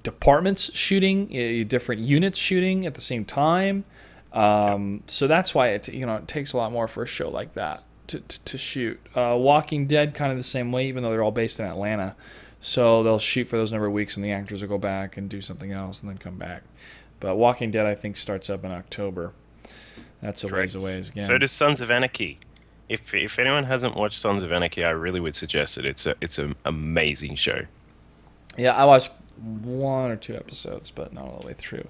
departments shooting, different units shooting at the same time. So that's why it takes a lot more for a show like that to shoot. Walking Dead kind of the same way, even though they're all based in Atlanta. So they'll shoot for those number of weeks, and the actors will go back and do something else and then come back. But Walking Dead, I think, starts up in October. That's a ways away again. So does Sons of Anarchy. If anyone hasn't watched Sons of Anarchy, I really would suggest it. It's an amazing show. Yeah, I watched 1 or 2 episodes, but not all the way through.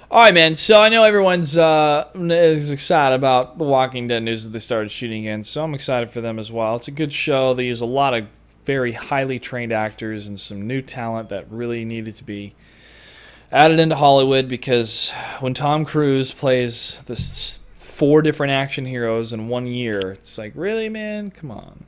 All right, man. So I know everyone's is excited about the Walking Dead news that they started shooting again, so I'm excited for them as well. It's a good show. They use a lot of very highly trained actors and some new talent that really needed to be added into Hollywood, because when Tom Cruise plays this 4 different action heroes in 1 year, it's like, really, man? Come on.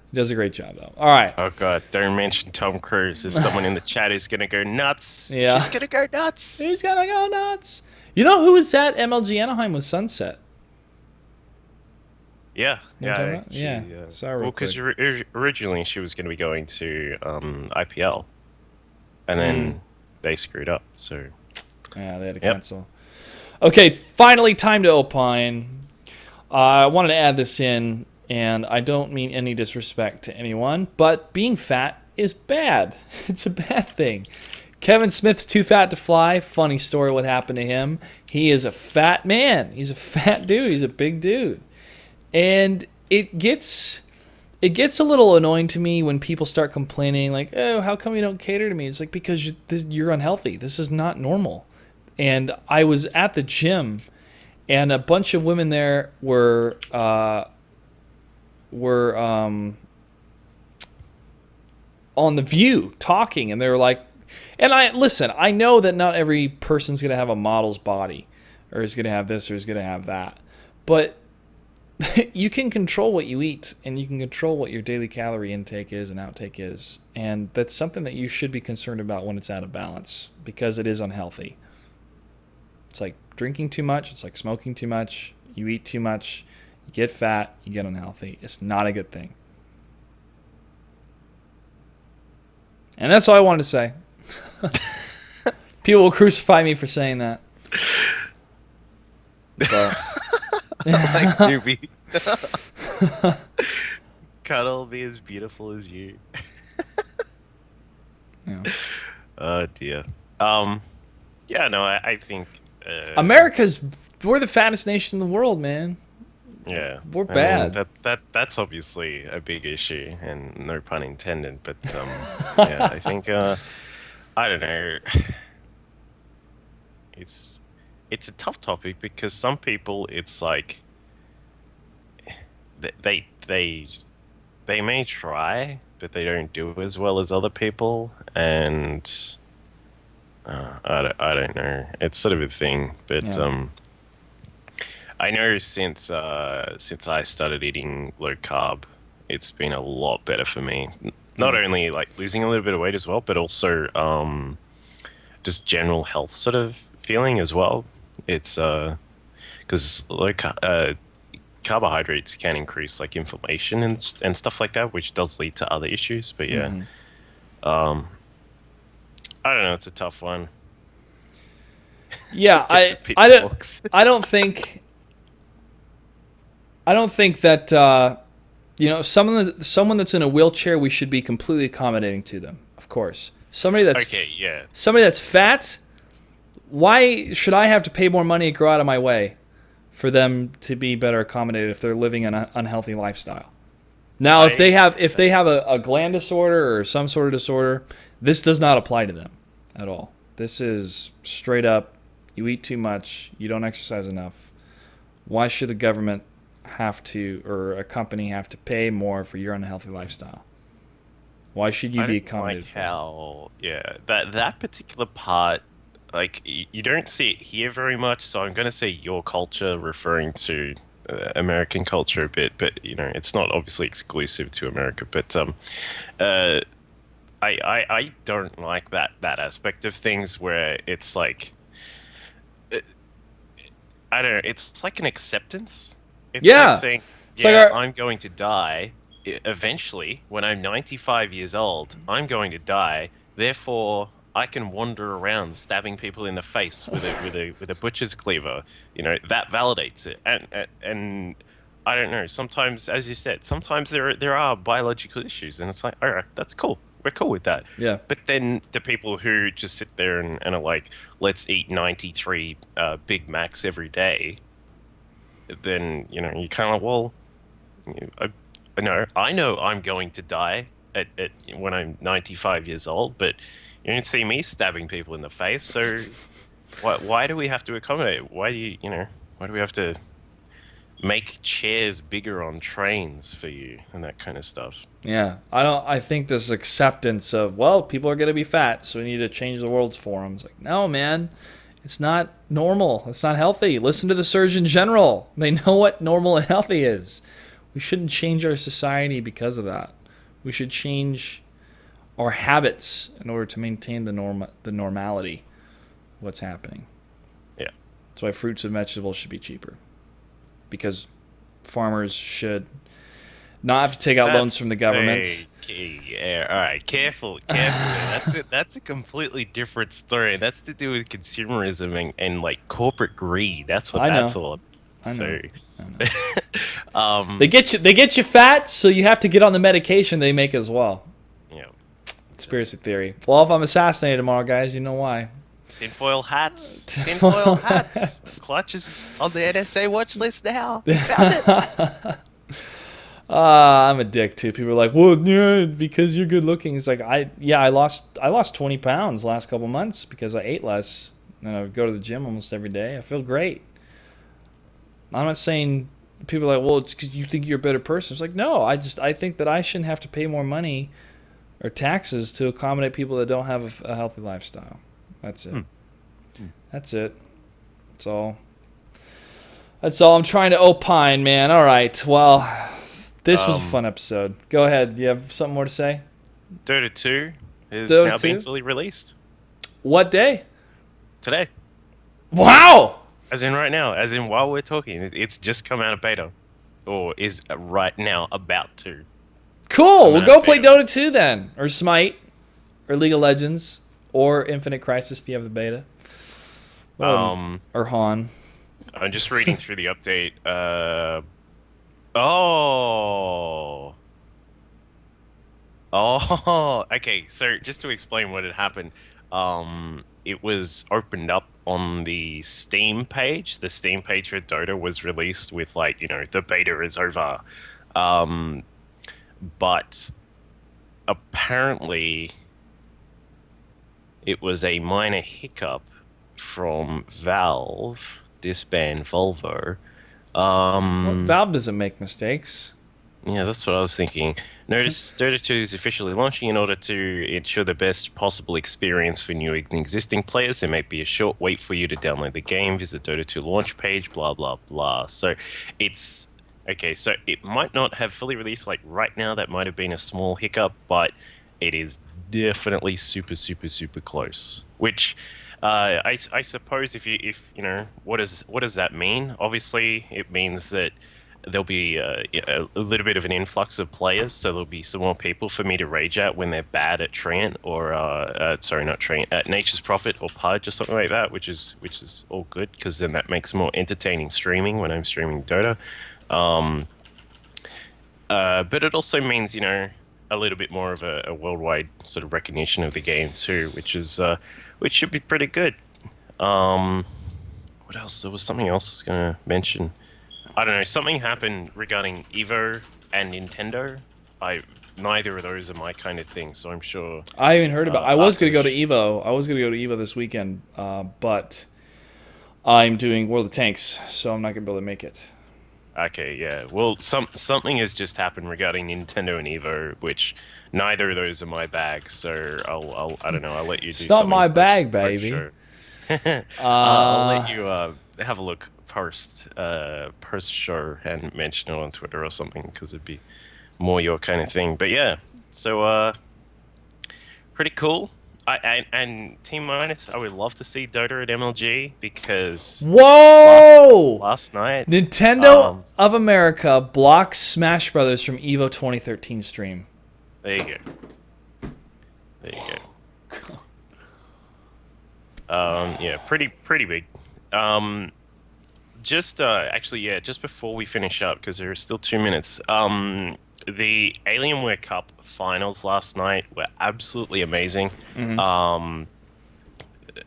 He does a great job, though. All right. Oh, God. Don't mention Tom Cruise. There's someone in the chat who's going to go nuts. Yeah. She's going to go nuts. He's going to go nuts. You know who was at MLG Anaheim with Sunset? Yeah. Yeah. Sorry. Well, because originally she was going to be going to IPL. And then they screwed up. So yeah, they had to cancel. Okay, finally, time to opine. I wanted to add this in. And I don't mean any disrespect to anyone, but being fat is bad. It's a bad thing. Kevin Smith's too fat to fly. Funny story what happened to him. He is a fat man. He's a fat dude. He's a big dude. And it gets a little annoying to me when people start complaining like, oh, how come you don't cater to me? It's like, because you're unhealthy. This is not normal. And I was at the gym, and a bunch of women there were on The View talking, and they were like, and I know that not every person's going to have a model's body, or is going to have this, or is going to have that, but you can control what you eat, and you can control what your daily calorie intake is and outtake is, and that's something that you should be concerned about when it's out of balance, because it is unhealthy. It's like drinking too much, it's like smoking too much, you eat too much, you get fat, you get unhealthy. It's not a good thing. And that's all I wanted to say. People will crucify me for saying that. But like Doobie. Cuddle be as beautiful as you. Yeah. Oh dear. Yeah, no, I think we're the fattest nation in the world, man. Yeah, we're bad. That's obviously a big issue, and no pun intended. But yeah, I think I don't know. It's a tough topic, because some people, it's like they may try, but they don't do as well as other people, and I don't know. It's sort of a thing, but yeah. I know since I started eating low carb, it's been a lot better for me. Not only like losing a little bit of weight as well, but also just general health sort of feeling as well. It's because carbohydrates can increase like inflammation and stuff like that, which does lead to other issues. But yeah, I I don't know. It's a tough one. Yeah, Get the I don't pitchforks. I don't think that someone that's in a wheelchair, we should be completely accommodating to them. Of course, Okay, yeah. somebody that's fat. Why should I have to pay more money to go out of my way for them to be better accommodated if they're living an unhealthy lifestyle? Now, if they have a gland disorder or some sort of disorder, this does not apply to them at all. This is straight up, you eat too much, you don't exercise enough. Why should the government have to, or a company have to pay more for your unhealthy lifestyle? Why should you I be don't accommodated like for that? how, yeah, that particular part, like you don't see it here very much. So I'm gonna say your culture, referring to American culture a bit, but it's not obviously exclusive to America. But uh, I don't like that aspect of things where it's like, uh, I don't know, it's like an acceptance. It's like Yeah, saying, it's like yeah, our I'm going to die eventually when I'm 95 years old. I'm going to die. Therefore, I can wander around stabbing people in the face with a butcher's cleaver. That validates it. And I don't know. Sometimes, as you said, sometimes there are biological issues, and it's like, all right, that's cool. We're cool with that. yeah. But then the people who just sit there and are like, let's eat 93 Big Macs every day, then you kind of, well, I know I'm going to die when I'm 95 years old, but you don't see me stabbing people in the face. So why do we have to accommodate? Why do we have to make chairs bigger on trains for you and that kind of stuff? Yeah, I think this acceptance of, well, people are going to be fat, so we need to change the world's for them. It's like, no, man, it's not normal. It's not healthy. Listen to the Surgeon General. They know what normal and healthy is. We shouldn't change our society because of that. We should change our habits in order to maintain the normality of what's happening. Yeah. That's why fruits and vegetables should be cheaper, because farmers should not have to take out loans from the government. Yeah, all right, careful, careful. That's a completely different story. That's to do with consumerism and like corporate greed. That's what I know. that's all about. I know. So, They get you fat, so you have to get on the medication they make as well. you know, Conspiracy theory. Well, if I'm assassinated tomorrow, guys, you know why. tinfoil hats, tinfoil hats. Clutch is on the NSA watch list now. We found it. I'm a dick too. People are like, "Well, yeah, because you're good looking." It's like I lost 20 pounds last couple months because I ate less and I would go to the gym almost every day. I feel great. I'm not saying people are like, "Well, it's because you think you're a better person." It's like, no, I think that I shouldn't have to pay more money or taxes to accommodate people that don't have a healthy lifestyle. That's it. That's it. That's all. That's all I'm trying to opine, man. All right. Well, this was a fun episode. Go ahead. You have something more to say? Dota 2 is Dota now being 2? fully released What day? today. Wow. As in right now, as in while we're talking, it's just come out of beta, or is right now about to. Cool. We'll out go of play beta. Dota 2 then, or Smite, or League of Legends, or Infinite Crisis if you have the beta, or Han. I'm just reading through the update. Oh. Oh, okay. So just to explain what had happened, it was opened up on the Steam page. The Steam page for Dota was released with like, the beta is over. But apparently it was a minor hiccup from Valve, disband Volvo. Valve doesn't make mistakes. Yeah, that's what I was thinking. Notice Dota 2 is officially launching. In order to ensure the best possible experience for new and existing players, there may be a short wait for you to download the game. Visit Dota 2 launch page, blah, blah, blah. So it's... Okay, so it might not have fully released like right now. That might have been a small hiccup, but it is definitely super, super, super close. Which... I suppose if what does that mean? Obviously, it means that there'll be a little bit of an influx of players, so there'll be some more people for me to rage at when they're bad at Treant or sorry, not Treant, at Nature's Prophet or Pudge or something like that, which is all good because then that makes more entertaining streaming when I'm streaming Dota. But it also means a little bit more of a worldwide sort of recognition of the game too, which should be pretty good. What else? There was something else I was going to mention. I don't know. Something happened regarding Evo and Nintendo. Neither of those are my kind of thing, so I'm sure. I haven't heard about. I was going to go to Evo. I was going to go to Evo this weekend, but I'm doing World of Tanks, so I'm not going to be able to make it. Okay, yeah. Well, something has just happened regarding Nintendo and Evo, which neither of those are my bag. So I don't know. I'll let you do. It's not my bag, baby. Sure. I'll let you have a look post show and mention it on Twitter or something because it'd be more your kind of thing. But yeah, so pretty cool. And Team Minus, I would love to see Dota at MLG because last night Nintendo of America blocks Smash Brothers from Evo 2013 stream. There you go. Yeah, pretty big. Just before we finish up, because there are still 2 minutes. The Alienware Cup finals last night were absolutely amazing. Mm-hmm.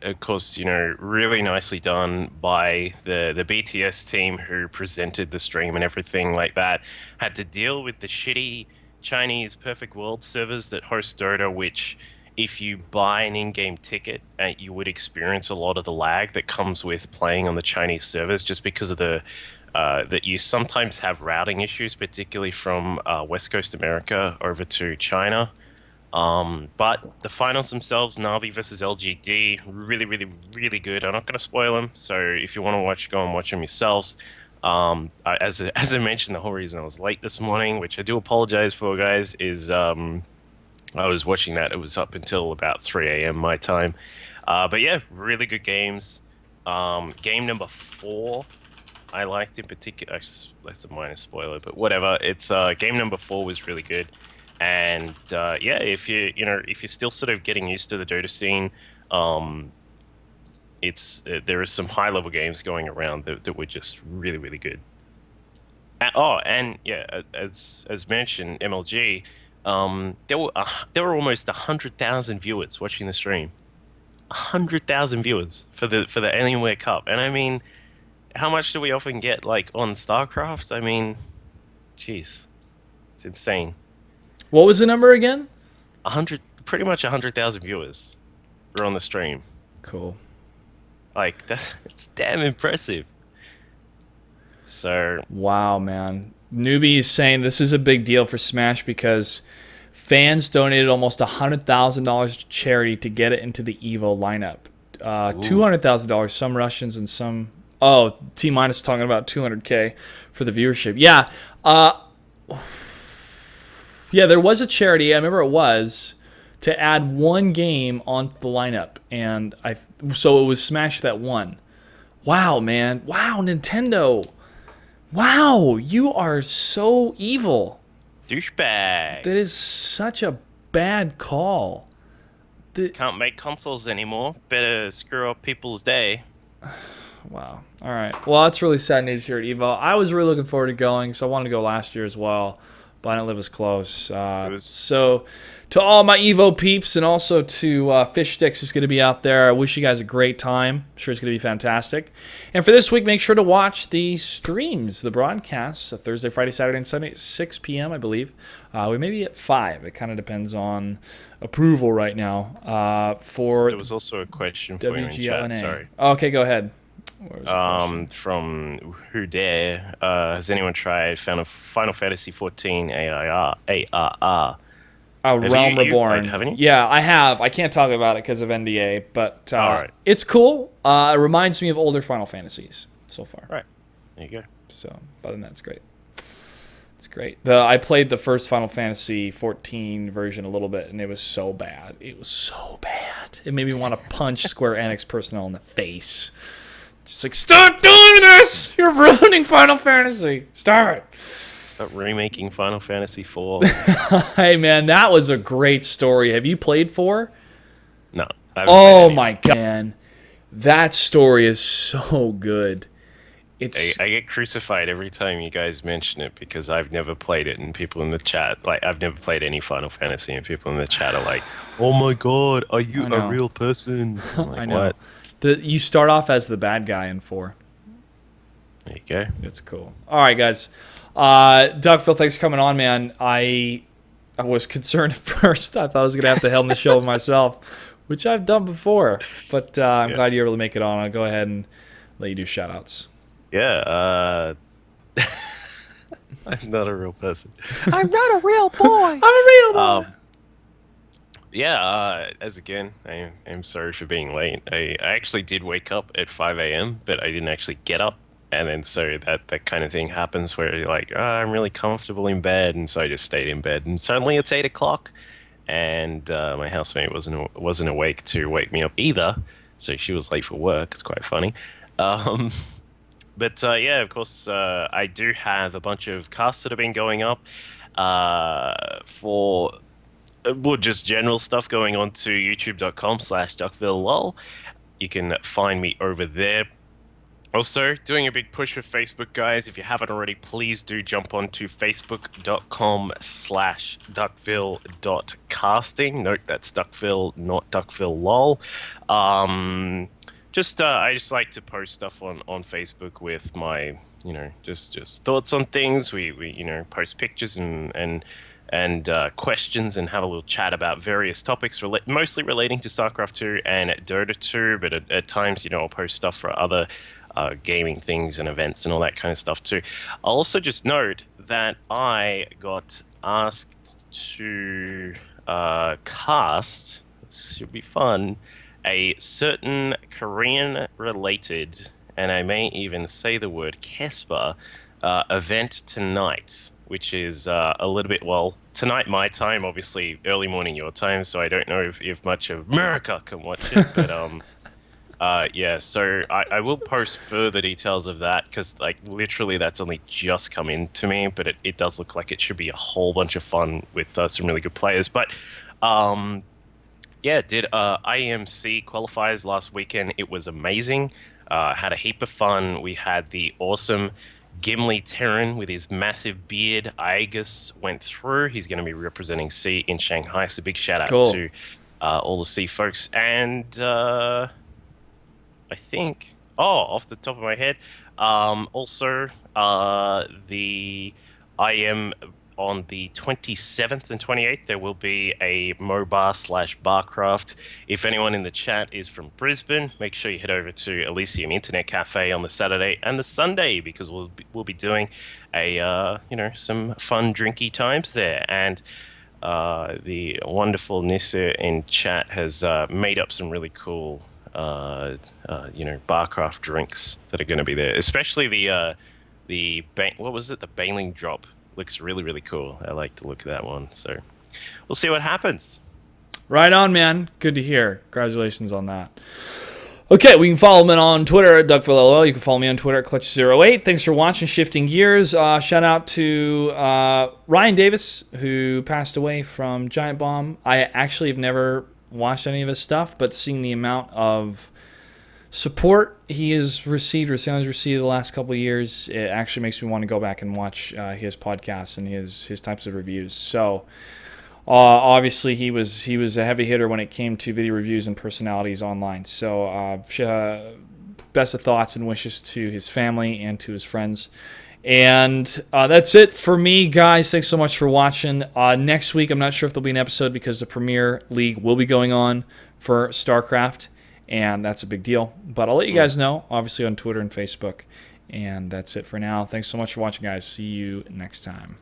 Of course, really nicely done by the BTS team who presented the stream and everything like that. Had to deal with the shitty Chinese Perfect World servers that host Dota, which if you buy an in-game ticket, you would experience a lot of the lag that comes with playing on the Chinese servers just because of that you sometimes have routing issues, particularly from West Coast America over to China. But the finals themselves, Na'Vi versus LGD, really, really, really good. I'm not going to spoil them, so if you want to watch, go and watch them yourselves. As I mentioned, the whole reason I was late this morning, which I do apologize for, guys, is I was watching that. It was up until about 3 a.m. my time. But yeah, really good games. Game number 4, I liked in particular. That's a minor spoiler, but whatever. It's game number 4 was really good. And yeah, if you're still sort of getting used to the Dota scene, there are some high-level games going around that were just really, really good. And yeah, as mentioned, MLG. There were almost 100,000 viewers watching the stream. 100,000 viewers for the Alienware Cup, and I mean, how much do we often get like on StarCraft? I mean, jeez, it's insane. What was the number again? Pretty much 100,000 viewers were on the stream. Cool. Like it's damn impressive. So wow, man. Newbie is saying this is a big deal for Smash because fans donated almost $100,000 to charity to get it into the Evo lineup. $200,000, some Russians and some... Oh, T Minus talking about $200K for the viewership. Yeah. Yeah, there was a charity, I remember it was, to add one game onto the lineup. And so it was Smash that won. Wow, man. Wow, Nintendo. Wow, you are so evil. Douchebag. That is such a bad call. Can't make consoles anymore. Better screw up people's day. Wow. All right. Well, that's really sad news here at Evo. I was really looking forward to going, so I wanted to go last year as well, but I didn't live as close. So to all my Evo peeps and also to Fish Sticks who's going to be out there, I wish you guys a great time. I'm sure it's going to be fantastic. And for this week, make sure to watch the streams, the broadcasts, Thursday, Friday, Saturday, and Sunday at 6 p.m., I believe. We may be at 5. It kind of depends on approval right now. There was also a question for you in chat. Sorry. Okay, go ahead. From Who Dare, has anyone tried Final Fantasy XIV ARR? Realm Reborn. Haven't you? Yeah, I have. I can't talk about it because of NDA, but right. It's cool. It reminds me of older Final Fantasies so far. Right. There you go. So, other than that, it's great. It's great. I played the first Final Fantasy XIV version a little bit, and it was so bad. It was so bad. It made me want to punch Square Enix personnel in the face. Just like, stop doing this! You're ruining Final Fantasy. Stop it. Stop remaking Final Fantasy IV. Hey, man, that was a great story. Have you played 4? No. Oh, my God. Man, that story is so good. I get crucified every time you guys mention it because I've never played it, and people in the chat, like, I've never played any Final Fantasy, and people in the chat are like, "Oh my God, are you a real person?" I'm like, I know. What? You start off as the bad guy in 4. There you go. It's cool. All right, guys. Doug, thanks for coming on, man. I was concerned at first. I thought I was going to have to helm the show myself, which I've done before. But I'm glad you were able to make it on. I'll go ahead and let you do shout-outs. Yeah, I'm not a real person. I'm not a real boy. I'm a real boy. As again, I'm sorry for being late. I actually did wake up at 5 a.m., but I didn't actually get up. And then so that kind of thing happens where you're like, I'm really comfortable in bed. And so I just stayed in bed. And suddenly it's 8 o'clock. And my housemate wasn't awake to wake me up either. So she was late for work. It's quite funny. But of course, I do have a bunch of casts that have been going up for just general stuff going on to youtube.com/DuckvilleLol. You can find me over there. Also, doing a big push for Facebook, guys. If you haven't already, please do jump onto facebook.com/duckville.casting. Note that's Duckville, not DuckvilleLol. I just like to post stuff on Facebook with my, just thoughts on things. We post pictures and questions and have a little chat about various topics, mostly relating to StarCraft 2 and Dota 2, but at times, I'll post stuff for other gaming things and events and all that kind of stuff too. I'll also just note that I got asked to cast, this should be fun, a certain Korean-related, and I may even say the word Kesper, event tonight, which is a little bit, tonight my time, obviously early morning your time, so I don't know if much of America can watch it, but so I will post further details of that, because literally that's only just come in to me, but it does look like it should be a whole bunch of fun with some really good players, but did IEMC qualifiers last weekend. It was amazing. Had a heap of fun. We had the awesome Gimli Terran with his massive beard. Aegis went through. He's going to be representing C in Shanghai. So big shout out to all the C folks. And I think, off the top of my head, also the IM on the 27th and 28th, there will be a MoBar/Barcraft. If anyone in the chat is from Brisbane, make sure you head over to Elysium Internet Cafe on the Saturday and the Sunday, because we'll be doing a some fun drinky times there. And the wonderful Nissa in chat has made up some really cool Barcraft drinks that are going to be there, especially the Baneling Drop. Looks really, really cool. I like to look at that one. So we'll see what happens. Right on, man. Good to hear. Congratulations on that. Okay, we can follow me on Twitter at DuckvilleLol. You can follow me on Twitter at Clutch08. Thanks for watching Shifting Gears. Shout out to Ryan Davis, who passed away from Giant Bomb. I actually have never watched any of his stuff, but seeing the amount of support he has received or sounds received the last couple of years, it actually makes me want to go back and watch his podcasts and his types of reviews. So obviously he was a heavy hitter when it came to video reviews and personalities online. So best of thoughts and wishes to his family and to his friends. And that's it for me, guys. Thanks so much for watching. Next week, I'm not sure if there'll be an episode because the Premier League will be going on for StarCraft. And that's a big deal. But I'll let you guys know, obviously, on Twitter and Facebook. And that's it for now. Thanks so much for watching, guys. See you next time.